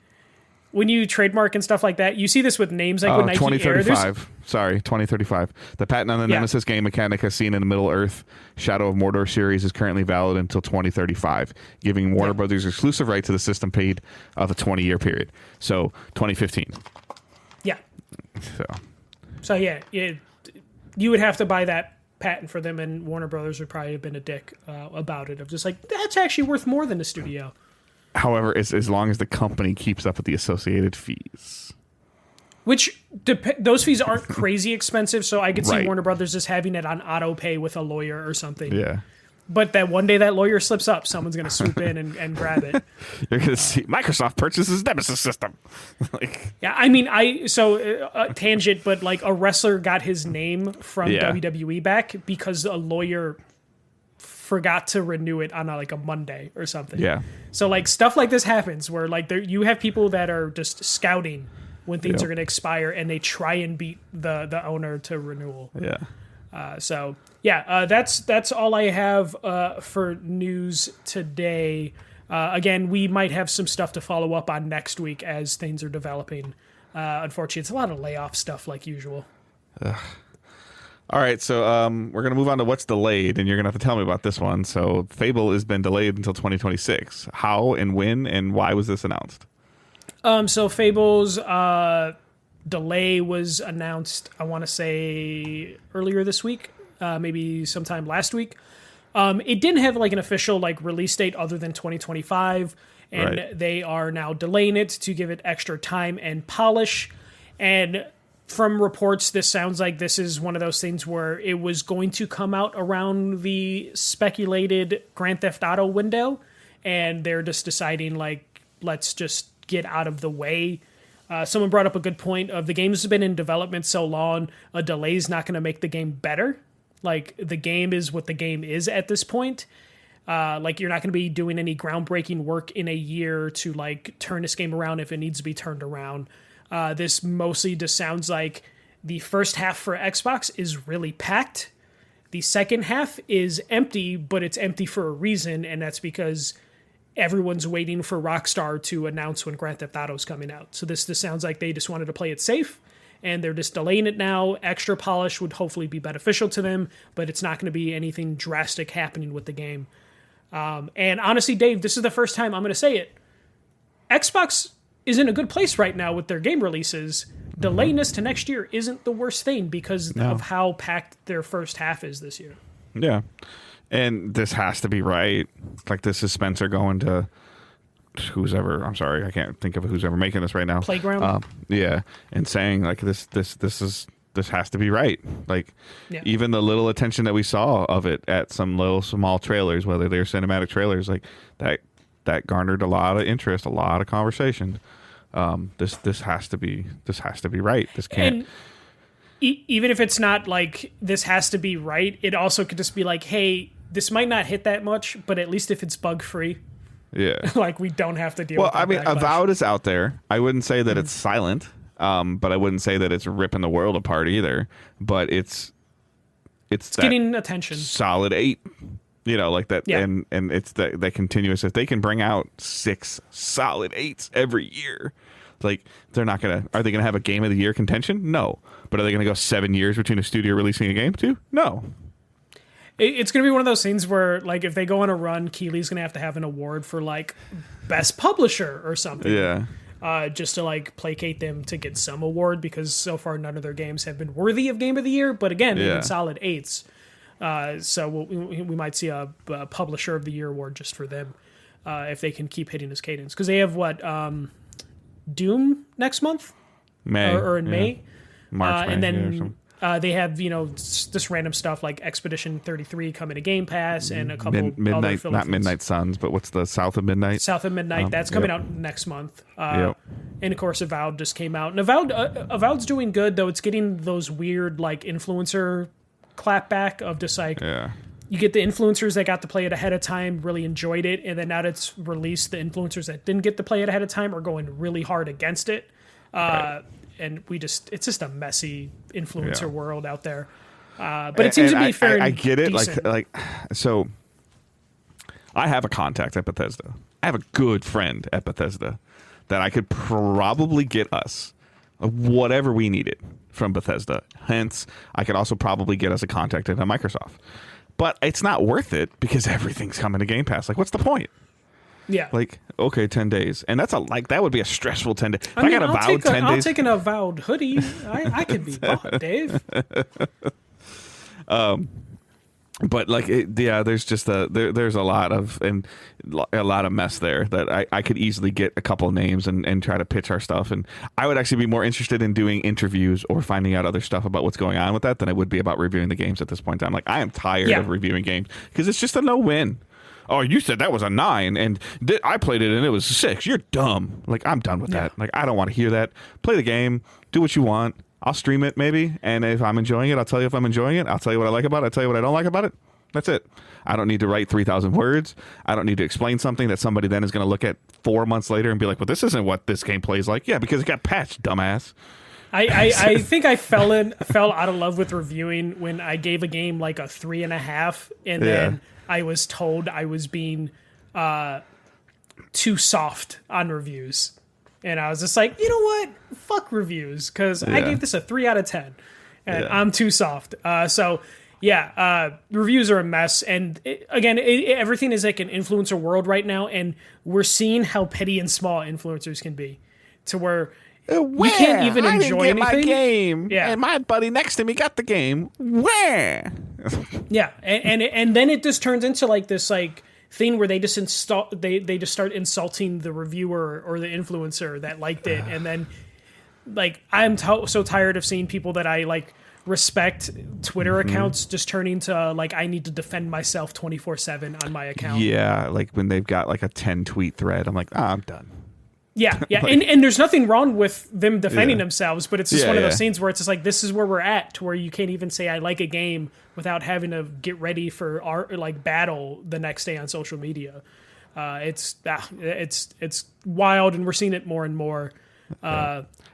when you trademark and stuff like that, you see this with names like with Nike 2035. Air. Sorry, 2035. The patent on the Nemesis game mechanic as seen in the Middle-earth Shadow of Mordor series is currently valid until 2035, giving Warner Brothers exclusive right to the system paid of a 20-year period. So 2015. Yeah. So yeah. You would have to buy that patent for them, and Warner Brothers would probably have been a dick about it, of just like, that's actually worth more than the studio. However, as long as the company keeps up with the associated fees. Which, those fees aren't crazy expensive, so I could see Warner Brothers just having it on auto pay with a lawyer or something. Yeah. But that one day that lawyer slips up, someone's going to swoop in and grab it. You're going to see Microsoft purchases Nemesis system. Yeah, I mean, tangent, but like a wrestler got his name from WWE back because a lawyer forgot to renew it on a Monday or something. Yeah. So like stuff like this happens where like you have people that are just scouting when things are going to expire, and they try and beat the owner to renewal. Yeah. That's all I have for news today. Again, we might have some stuff to follow up on next week as things are developing. Unfortunately, it's a lot of layoff stuff like usual. All right, so we're going to move on to what's delayed, and you're going to have to tell me about this one. So Fable has been delayed until 2026. How and when and why was this announced? So Fable's delay was announced, I want to say, earlier this week, maybe sometime last week. It didn't have an official release date other than 2025, and they are now delaying it to give it extra time and polish. And from reports, this sounds like this is one of those things where it was going to come out around the speculated Grand Theft Auto window, and they're just deciding let's just get out of the way. Someone brought up a good point of the game's been in development so long, a delay is not going to make the game better. The game is what the game is at this point. You're not going to be doing any groundbreaking work in a year to turn this game around if it needs to be turned around. This mostly just sounds like the first half for Xbox is really packed. The second half is empty, but it's empty for a reason, and that's because everyone's waiting for Rockstar to announce when Grand Theft Auto is coming out. So this sounds like they just wanted to play it safe, and they're just delaying it now. Extra polish would hopefully be beneficial to them, but it's not going to be anything drastic happening with the game. And honestly, Dave, this is the first time I'm going to say it. Xbox is in a good place right now with their game releases. Delaying this to next year isn't the worst thing because of how packed their first half is this year. Yeah. And this has to be right. This is Spencer going to who's ever. I'm sorry, I can't think of who's ever making this right now. Playground. And saying this has to be right. Even the little attention that we saw of it at some little small trailers, whether they're cinematic trailers, that garnered a lot of interest, a lot of conversation. This has to be right. This can't. And even if it's not this has to be right, it also could just be hey, this might not hit that much, but at least if it's bug free, we don't have to deal with that. Well, I mean, backlash. Avowed is out there. I wouldn't say that it's silent, but I wouldn't say that it's ripping the world apart either. But it's getting attention. Solid 8, that, and it's that continuous. If they can bring out 6 solid 8s every year, they're not gonna. Are they gonna have a game of the year contention? No. But are they gonna go 7 years between a studio releasing a game too? No. It's going to be one of those things where, if they go on a run, Keighley's going to have an award for, best publisher or something. Yeah. Just to, placate them to get some award, because so far none of their games have been worthy of Game of the Year. But again, they've been solid 8s. So we might see a Publisher of the Year award just for them if they can keep hitting this cadence. Because they have, Doom next month? May or in May. March, May, and or then something. they have this random stuff like Expedition 33 coming to Game Pass and a couple other Midnight, Philly not things. Midnight Suns, but what's the South of Midnight? South of Midnight. That's coming out next month. Yep. And of course, Avowed just came out. And Avowed's doing good, though. It's getting those weird like influencer clapback of just like you get the influencers that got to play it ahead of time, really enjoyed it, and then now that it's released, the influencers that didn't get to play it ahead of time are going really hard against it. And it's just a messy influencer world out there. But it seems to be fair. I get it. Decent. So I have a contact at Bethesda. I have a good friend at Bethesda that I could probably get us whatever we needed from Bethesda. Hence, I could also probably get us a contact at Microsoft. But it's not worth it because everything's coming to Game Pass. Like, what's the point? Yeah. Like, okay, 10 days. And that would be a stressful 10 days. If I mean, got Avowed 10 days. I'll take an Avowed hoodie. I could be bought, Dave. But there's just there's a lot of mess there that I could easily get a couple of names and try to pitch our stuff. And I would actually be more interested in doing interviews or finding out other stuff about what's going on with that than I would be about reviewing the games at this point in time. Like, I am tired of reviewing games because it's just a no-win. Oh, you said that was a 9, and I played it and it was 6. You're dumb. Like, I'm done with that. Like, I don't want to hear that. Play the game. Do what you want. I'll stream it maybe, and if I'm enjoying it, I'll tell you if I'm enjoying it. I'll tell you what I like about it. I'll tell you what I don't like about it. That's it. I don't need to write 3,000 words. I don't need to explain something that somebody then is going to look at 4 months later and be like, well, this isn't what this game plays like. Yeah, because it got patched, dumbass. I think I fell out of love with reviewing when I gave a game like a 3.5, and then I was told I was being too soft on reviews. And I was just like, you know what? Fuck reviews, because I gave this a 3 out of 10, and I'm too soft. Reviews are a mess. And everything is like an influencer world right now, and we're seeing how petty and small influencers can be, to where you can't even enjoy anything. My game, and my buddy next to me got the game. Where? and then it just turns into like this like thing where they just they just start insulting the reviewer or the influencer that liked it, and then like I'm so tired of seeing people that I like respect Twitter accounts just turning to like I need to defend myself 24/7 on my account. Yeah, like when they've got like a 10 tweet thread, I'm like, I'm done. Yeah. And there's nothing wrong with them defending themselves, but it's just one of those scenes where it's just like, this is where we're at, to where you can't even say I like a game without having to get ready for our like battle the next day on social media. It's wild, and we're seeing it more and more.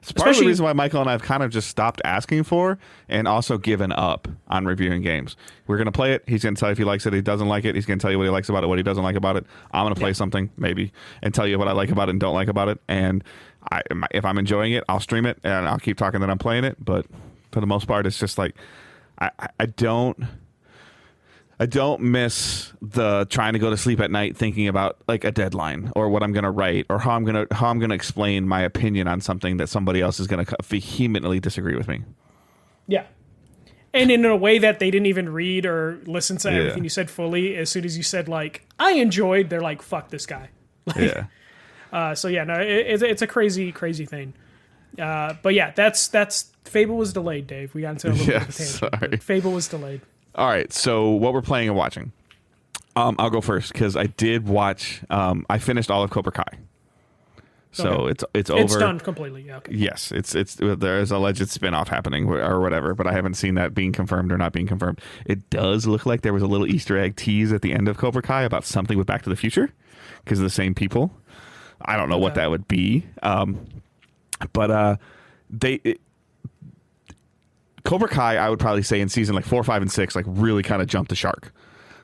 It's part of the reason why Michael and I have kind of just stopped asking for and also given up on reviewing games. We're going to play it. He's going to tell you if he likes it, he doesn't like it. He's going to tell you what he likes about it, what he doesn't like about it. I'm going to play something, maybe, and tell you what I like about it and don't like about it. And if I'm enjoying it, I'll stream it and I'll keep talking that I'm playing it. But for the most part, it's just like I don't miss the trying to go to sleep at night thinking about like a deadline or what I'm going to write or how I'm going to explain my opinion on something that somebody else is going to vehemently disagree with me. Yeah. And in a way that they didn't even read or listen to everything you said fully. As soon as you said like, I enjoyed, they're like, fuck this guy. Like, it's a crazy, crazy thing. But yeah, that's Fable was delayed, Dave. We got into a little bit of a tangent. Sorry. Fable was delayed. All right, so what we're playing and watching. I'll go first because I did watch. I finished all of Cobra Kai, so it's over. It's done completely. Yeah. Okay. Yes, it's there is a alleged spinoff happening or whatever, but I haven't seen that being confirmed or not being confirmed. It does look like there was a little Easter egg tease at the end of Cobra Kai about something with Back to the Future because of the same people. I don't know what that would be, but Cobra Kai, I would probably say in season like 4, 5, and 6, like really kind of jumped the shark.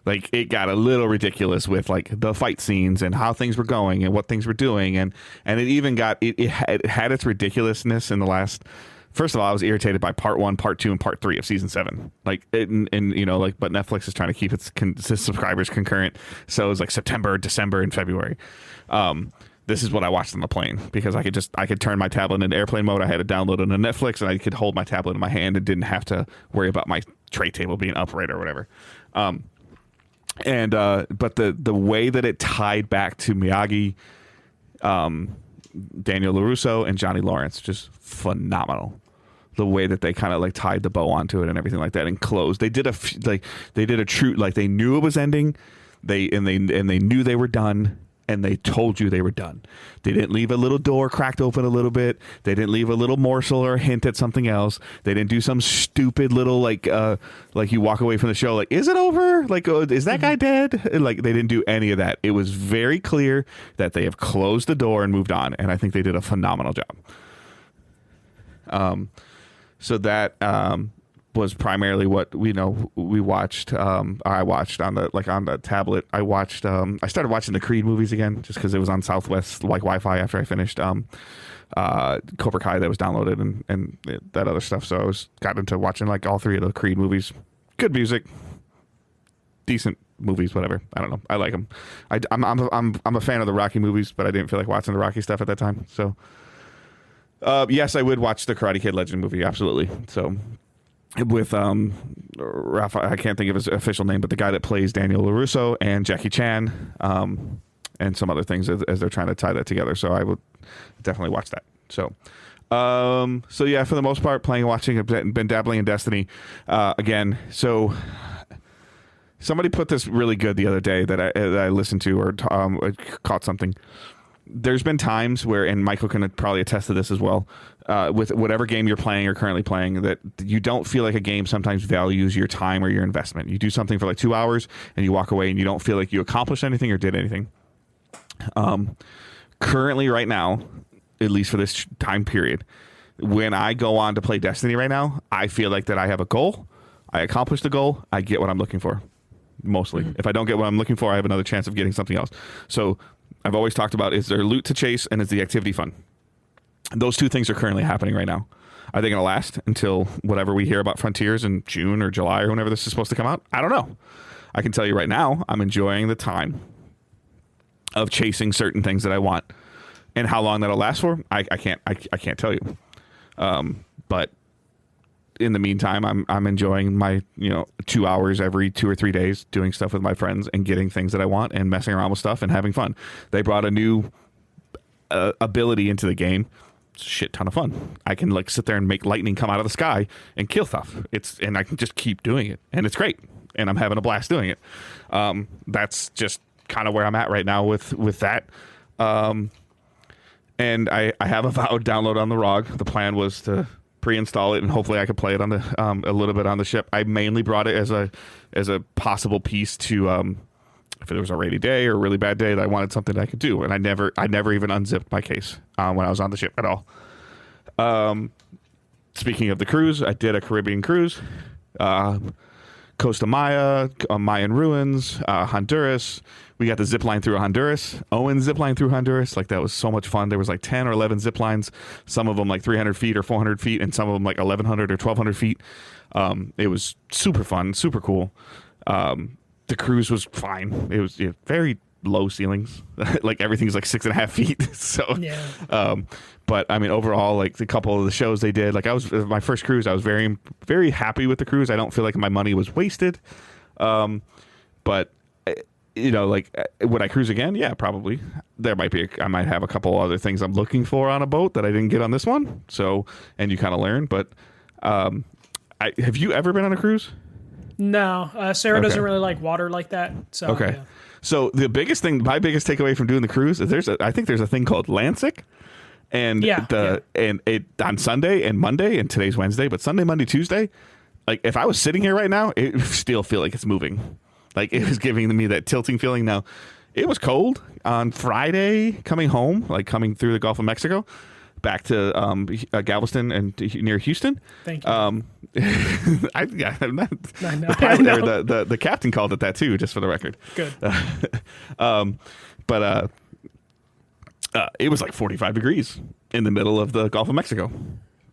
Like it got a little ridiculous with like the fight scenes and how things were going and what things were doing, and it even got it had its ridiculousness in the last. First of all, I was irritated by part 1, part 2, and part 3 of season 7. Like and you know, like, but Netflix is trying to keep its subscribers concurrent, so it was like September, December, and February. This is what I watched on the plane because I could turn my tablet into airplane mode. I had it downloaded on Netflix, and I could hold my tablet in my hand and didn't have to worry about my tray table being upright or whatever. But the way that it tied back to Miyagi, Daniel LaRusso and Johnny Lawrence, just phenomenal. The way that they kind of like tied the bow onto it and everything like that and closed. They did a true, like they knew it was ending. They knew they were done, and they told you they were done. They didn't leave a little door cracked open a little bit. They didn't leave a little morsel or a hint at something else. They didn't do some stupid little like you walk away from the show like, is it over? Like, is that guy dead? And, like, they didn't do any of that. It was very clear that they have closed the door and moved on, and I think they did a phenomenal job. So that was primarily what we watched. I watched on the tablet. I watched. I started watching the Creed movies again just because it was on Southwest like Wi-Fi after I finished Cobra Kai that was downloaded and that other stuff. So I got into watching like all three of the Creed movies. Good music, decent movies, whatever. I don't know. I like them. I'm a fan of the Rocky movies, but I didn't feel like watching the Rocky stuff at that time. So. Yes, I would watch the Karate Kid Legend movie, absolutely. So, with Rafa, I can't think of his official name, but the guy that plays Daniel LaRusso and Jackie Chan, and some other things as they're trying to tie that together. So I would definitely watch that. So yeah, for the most part, playing and watching, I've been dabbling in Destiny again. So somebody put this really good the other day that I listened to or caught something. There's been times where, and Michael can probably attest to this as well, with whatever game you're playing or currently playing, that you don't feel like a game sometimes values your time or your investment. You do something for like 2 hours and you walk away and you don't feel like you accomplished anything or did anything. Currently right now, at least for this time period, when I go on to play Destiny right now, I feel like that I have a goal. I accomplished the goal. I get what I'm looking for. Mostly. Mm-hmm. If I don't get what I'm looking for, I have another chance of getting something else. So I've always talked about, is there loot to chase and is the activity fun? Those two things are currently happening right now. Are they going to last until whatever we hear about Frontiers in June or July or whenever this is supposed to come out? I don't know. I can tell you right now, I'm enjoying the time of chasing certain things that I want. And how long that'll last for, I can't tell you. But in the meantime, I'm enjoying my 2 hours every 2 or 3 days doing stuff with my friends and getting things that I want and messing around with stuff and having fun. They brought a new ability into the game. It's a shit ton of fun. I can like sit there and make lightning come out of the sky and kill stuff. And I can just keep doing it, and it's great. And I'm having a blast doing it. That's just kind of where I'm at right now with that. And I have a VOD download on the ROG. The plan was to pre-install it and hopefully I could play it on the a little bit on the ship. I mainly brought it as a possible piece to if there was a rainy day or a really bad day that I wanted something that I could do, and I never even unzipped my case when I was on the ship at all. Speaking of the cruise, I did a Caribbean cruise, Costa Maya, Mayan ruins, Honduras. We got the zip line through Honduras. Owen zip line through Honduras. Like, that was so much fun. There was like 10 or 11 zip lines. Some of them like 300 feet or 400 feet, and some of them like 1,100 or 1,200 feet. It was super fun, super cool. The cruise was fine. It was very low ceilings. Like, everything's like 6.5 feet. So, yeah. But I mean, overall, like a couple of the shows they did, like my first cruise, I was very, very happy with the cruise. I don't feel like my money was wasted. But like, would I cruise again? Yeah, probably. I might have a couple other things I'm looking for on a boat that I didn't get on this one. So, and you kind of learn. But have you ever been on a cruise? No, Sarah doesn't really like water like that. So, okay. Yeah. So my biggest takeaway from doing the cruise is I think there's a thing called Landsick. And and it on Sunday and Monday, and today's Wednesday, but Sunday, Monday, Tuesday, like if I was sitting here right now, it would still feel like it's moving. Like, it was giving me that tilting feeling. Now, it was cold on Friday coming home, like coming through the Gulf of Mexico, back to Galveston and near Houston. Thank you. I'm not, I know. The captain called it that too, just for the record. Good. But it was like 45 degrees in the middle of the Gulf of Mexico.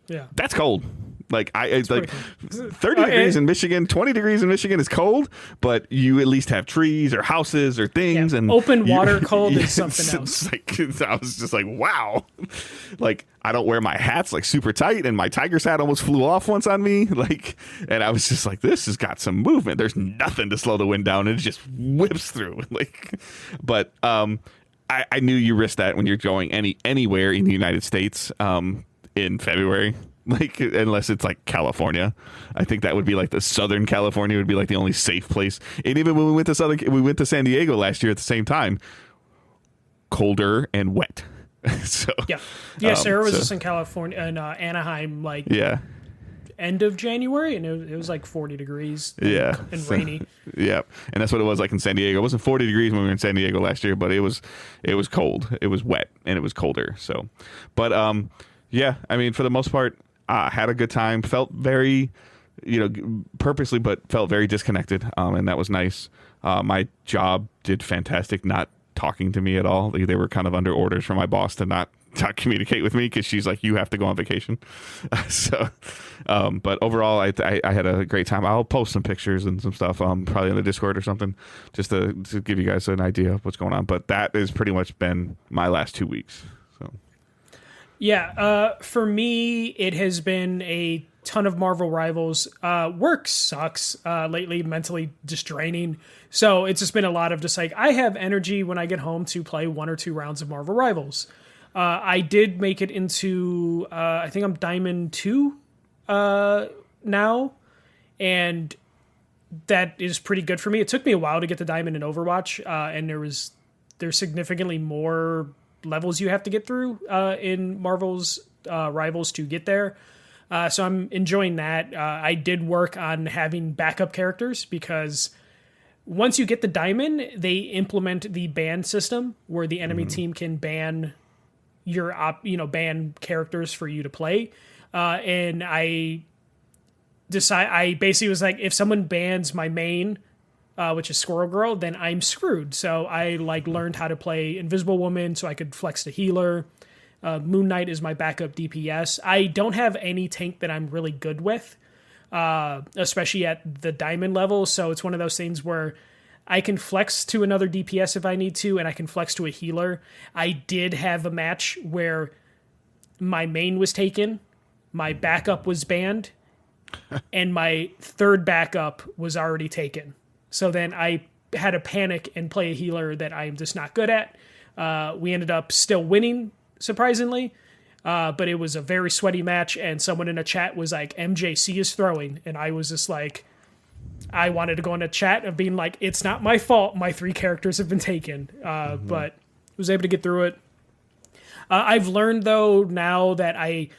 Yeah. That's cold. Like, it's like 30 degrees in Michigan, 20 degrees in Michigan is cold, but you at least have trees or houses or things. And open water cold is something else. I was just like, wow. Like, I don't wear my hats like super tight, and my Tiger's hat almost flew off once on me. Like, and I was just like, this has got some movement. There's nothing to slow the wind down, and it just whips through. Like, but I knew you risked that when you're going anywhere in the United States in February. Like, unless it's like California, I think that would be like the Southern California would be like the only safe place. And even when we went to San Diego last year at the same time, colder and wet. So yeah. Sarah was just in California in Anaheim, like end of January, and it was like 40 degrees. And rainy. Yeah, and that's what it was like in San Diego. It wasn't 40 degrees when we were in San Diego last year, but it was cold. It was wet and it was colder. So, but yeah, I mean, for the most part. Had a good time, felt very, purposely, but felt very disconnected. And that was nice. My job did fantastic, not talking to me at all. They were kind of under orders from my boss to not communicate with me because she's like, you have to go on vacation. But overall, I had a great time. I'll post some pictures and some stuff, probably on the Discord or something, just to give you guys an idea of what's going on. But that has pretty much been my last 2 weeks. So. Yeah, for me, it has been a ton of Marvel Rivals. Work sucks lately, mentally just draining. So it's just been a lot of just like, I have energy when I get home to play 1 or 2 rounds of Marvel Rivals. I did make it into, I think I'm Diamond 2 now, and that is pretty good for me. It took me a while to get to Diamond in Overwatch, and there's significantly more levels you have to get through in Marvel's Rivals to get there. So I'm enjoying that. I did work on having backup characters because once you get the diamond, they implement the ban system where the enemy team can ban ban characters for you to play. And I basically was like, if someone bans my main, which is Squirrel Girl, then I'm screwed. So I learned how to play Invisible Woman so I could flex the healer. Moon Knight is my backup DPS. I don't have any tank that I'm really good with, especially at the diamond level. So it's one of those things where I can flex to another DPS if I need to, and I can flex to a healer. I did have a match where my main was taken, my backup was banned, and my third backup was already taken. So then I had to panic and play a healer that I'm just not good at. We ended up still winning, surprisingly, but it was a very sweaty match, and someone in a chat was like, MJC is throwing, and I was just like, I wanted to go in a chat of being like, it's not my fault, my 3 characters have been taken, but was able to get through it. I've learned, though, now that I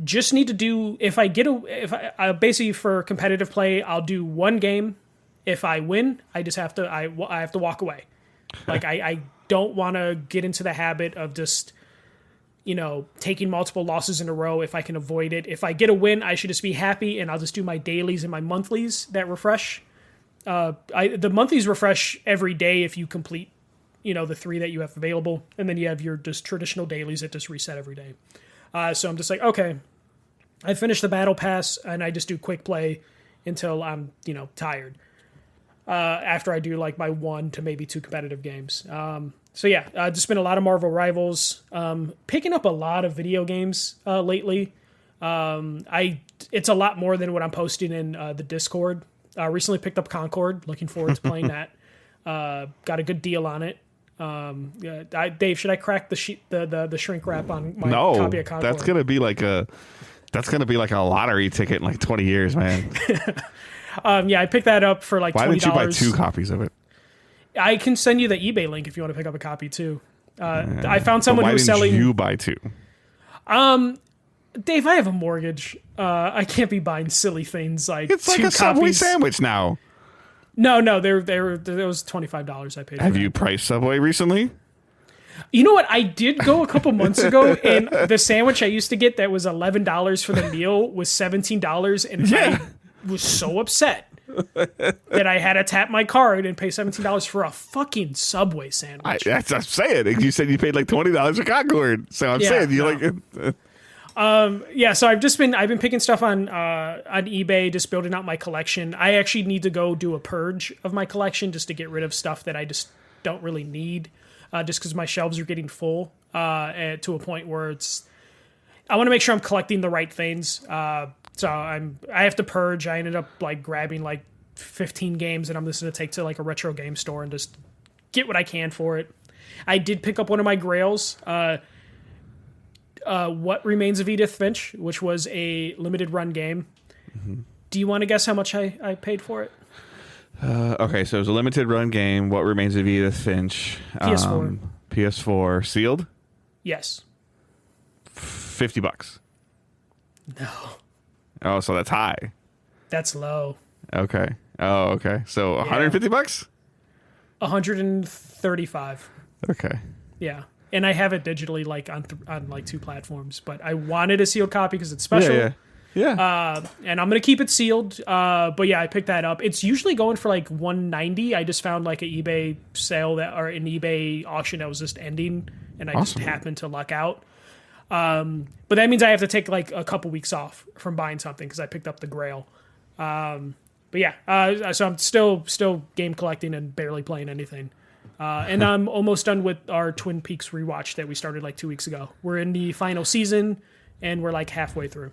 just need to do, basically for competitive play, I'll do 1 game. If I win, I just have to, I have to walk away. I don't want to get into the habit of just, taking multiple losses in a row if I can avoid it. If I get a win, I should just be happy, and I'll just do my dailies and my monthlies that refresh. The monthlies refresh every day if you complete, the 3 that you have available, and then you have your just traditional dailies that just reset every day. So I'm just like, okay, I finish the battle pass, and I just do quick play until I'm, tired. After I do my 1 to maybe 2 competitive games. So yeah, just been a lot of Marvel Rivals, picking up a lot of video games lately. It's a lot more than what I'm posting in the Discord. Recently picked up Concord, looking forward to playing that. Got a good deal on it. Dave, should I crack the shrink wrap on my copy of Concord? That's gonna be like a lottery ticket in 20 years, man. Yeah, I picked that up for $20. Why didn't you buy 2 copies of it? I can send you the eBay link if you want to pick up a copy too. I found someone who was selling. Why didn't you buy 2? Dave, I have a mortgage. I can't be buying silly things like it's 2 like a copies. Subway sandwich now. No, there was $25 I paid. Have you priced Subway recently? You know what? I did go a couple months ago, and the sandwich I used to get that was $11 for the meal was $17, and I was so upset that I had to tap my card and pay $17 for a fucking Subway sandwich. I'm saying. You said you paid $20 for Concord, so I'm saying you So I've been picking stuff on eBay, just building out my collection. I actually need to go do a purge of my collection just to get rid of stuff that I just don't really need, just because my shelves are getting full to a point where I want to make sure I'm collecting the right things. So I have to purge. I ended up grabbing 15 games, and I'm just going to take to a retro game store and just get what I can for it. I did pick up one of my grails. What Remains of Edith Finch, which was a limited run game. Mm-hmm. Do you want to guess how much I paid for it? Okay, so it was a limited run game. What Remains of Edith Finch? PS4. PS4 sealed. Yes. $50. No. Oh, so that's high. That's low. Okay. Oh, okay. So $150? $135. Okay. Yeah. And I have it digitally, like on like 2 platforms, but I wanted a sealed copy because it's special. Yeah. And I'm gonna keep it sealed. But yeah, I picked that up. It's usually going for like $190. I just found like an eBay sale or an eBay auction that was just ending, and I just happened to luck out. But that means I have to take like a couple weeks off from buying something because I picked up the Grail. But yeah, so I'm still game collecting and barely playing anything. And I'm almost done with our Twin Peaks rewatch that we started like 2 weeks ago. We're in the final season, and we're like halfway through.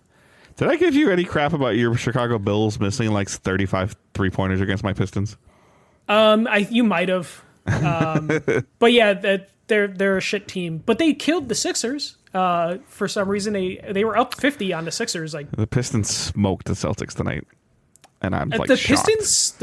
Did I give you any crap about your Chicago Bulls missing like 35 3-pointers against my Pistons? You might have. But yeah, they're a shit team. But they killed the Sixers. For some reason, they were up 50 on the Sixers. Like the Pistons smoked the Celtics tonight. And I'm like the shocked.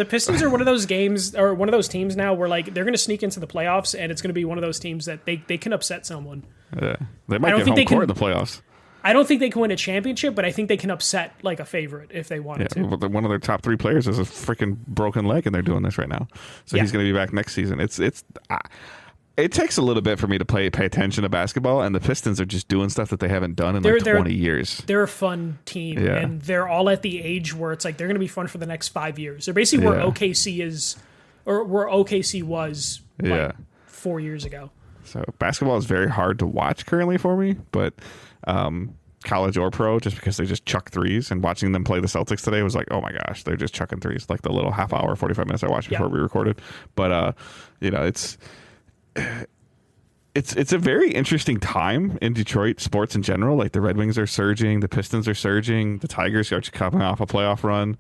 Pistons are one of those games or one of those teams now where like they're going to sneak into the playoffs, and it's going to be one of those teams that they can upset someone. Yeah, they might get home court in the playoffs. I don't think they can win a championship, but I think they can upset like a favorite if they wanted to. But one of their top 3 players has a freaking broken leg, and they're doing this right now. So he's going to be back next season. It takes a little bit for me to pay attention to basketball, and the Pistons are just doing stuff that they haven't done in 20 years. They're a fun team, and they're all at the age where it's like they're going to be fun for the next 5 years. They're basically where OKC is, or where OKC was like 4 years ago. So basketball is very hard to watch currently for me, but college or pro, just because they just chuck threes, and watching them play the Celtics today was like, oh my gosh, they're just chucking threes, like the little half hour, 45 minutes I watched before we recorded. But it's a very interesting time in Detroit sports in general. Like the Red Wings are surging, the Pistons are surging, the Tigers are coming off a playoff run.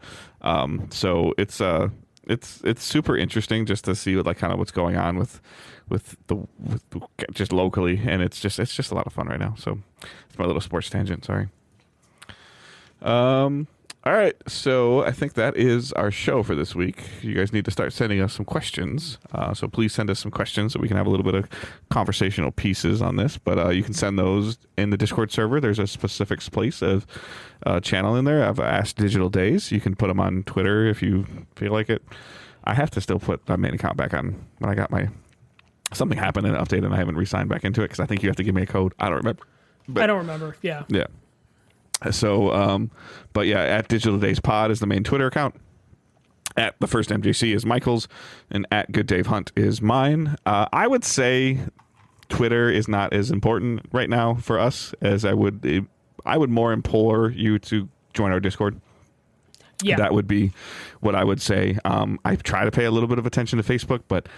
So it's super interesting just to see what kind of what's going on with just locally, and it's just a lot of fun right now. So it's my little sports tangent. Sorry. All right, so I think that is our show for this week. You guys need to start sending us some questions. So please send us some questions so we can have a little bit of conversational pieces on this. But you can send those in the Discord server. There's a specific place of channel in there. I've asked Digital Days. You can put them on Twitter if you feel like it. I have to still put my main account back on when I got my... Something happened in an update and I haven't re-signed back into it because I think you have to give me a code. I don't remember. I don't remember. Yeah. Yeah. So, but yeah, at Digital Days Pod is the main Twitter account. At the first MJC is Michael's, and at Good Dave Hunt is mine. I would say Twitter is not as important right now for us as I would more implore you to join our Discord. Yeah, that would be what I would say. I try to pay a little bit of attention to Facebook, but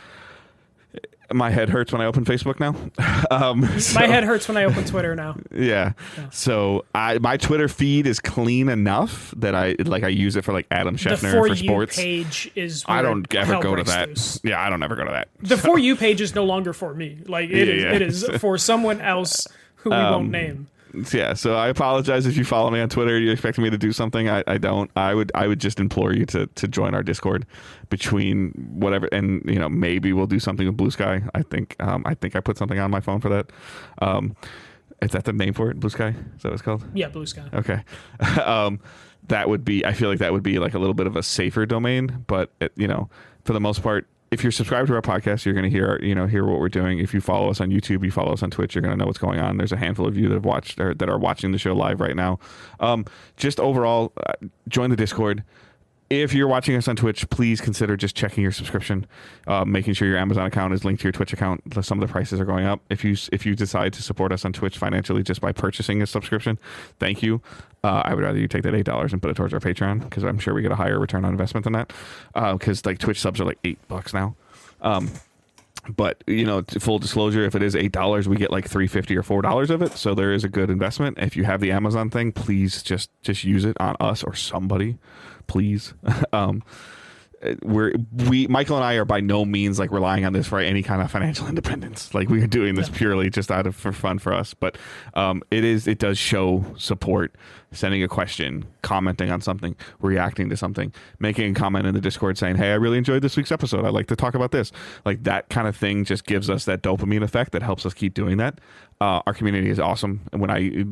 my head hurts when I open Facebook now. My head hurts when I open Twitter now. Yeah. So my Twitter feed is clean enough that I use it for like Adam Scheffner for sports. The For You page is I don't ever go to that. Loose. Yeah, I don't ever go to that. The For You page is no longer for me. Like it is for someone else who we won't name. Yeah, so I apologize if you follow me on Twitter. You expect me to do something. I don't. I would just implore you to join our Discord between whatever, and maybe we'll do something with Blue Sky. I think I put something on my phone for that. Is that the name for it? Blue Sky? Is that what it's called? Yeah, Blue Sky. Okay. That would be. I feel like that would be like a little bit of a safer domain, but for the most part, if you're subscribed to our podcast, you're going to hear what we're doing. If you follow us on YouTube, you follow us on Twitch, you're going to know what's going on. There's a handful of you that have watched or that are watching the show live right now. Just overall, join the Discord. If you're watching us on Twitch, please consider just checking your subscription, making sure your Amazon account is linked to your Twitch account. Some of the prices are going up. If you decide to support us on Twitch financially just by purchasing a subscription, thank you. I would rather you take that $8 and put it towards our Patreon because I'm sure we get a higher return on investment than that. Because like Twitch subs are like $8 now. But full disclosure, if it is $8, we get like $3.50 or $4 of it. So there is a good investment. If you have the Amazon thing, please just use it on us or somebody. Please. Michael and I are by no means like relying on this for any kind of financial independence. Like we are doing this purely just out of for fun for us. But it does show support, sending a question, commenting on something, reacting to something, making a comment in the Discord saying, "Hey, I really enjoyed this week's episode. I'd like to talk about this." Like that kind of thing just gives us that dopamine effect that helps us keep doing that. Our community is awesome. And when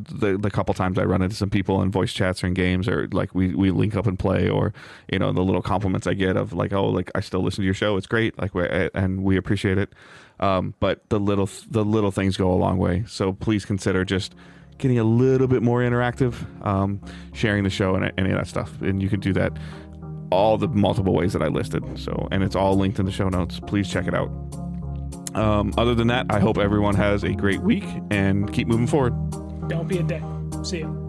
the couple times I run into some people in voice chats or in games, or like we link up and play, or the little compliments I get of like, "Oh, like I still listen to your show. It's great." Like and we appreciate it. But the little things go a long way. So please consider just getting a little bit more interactive, sharing the show and any of that stuff. And you can do that all the multiple ways that I listed. So, and it's all linked in the show notes. Please check it out. Other than that, I hope everyone has a great week and keep moving forward. Don't be a dick. See you.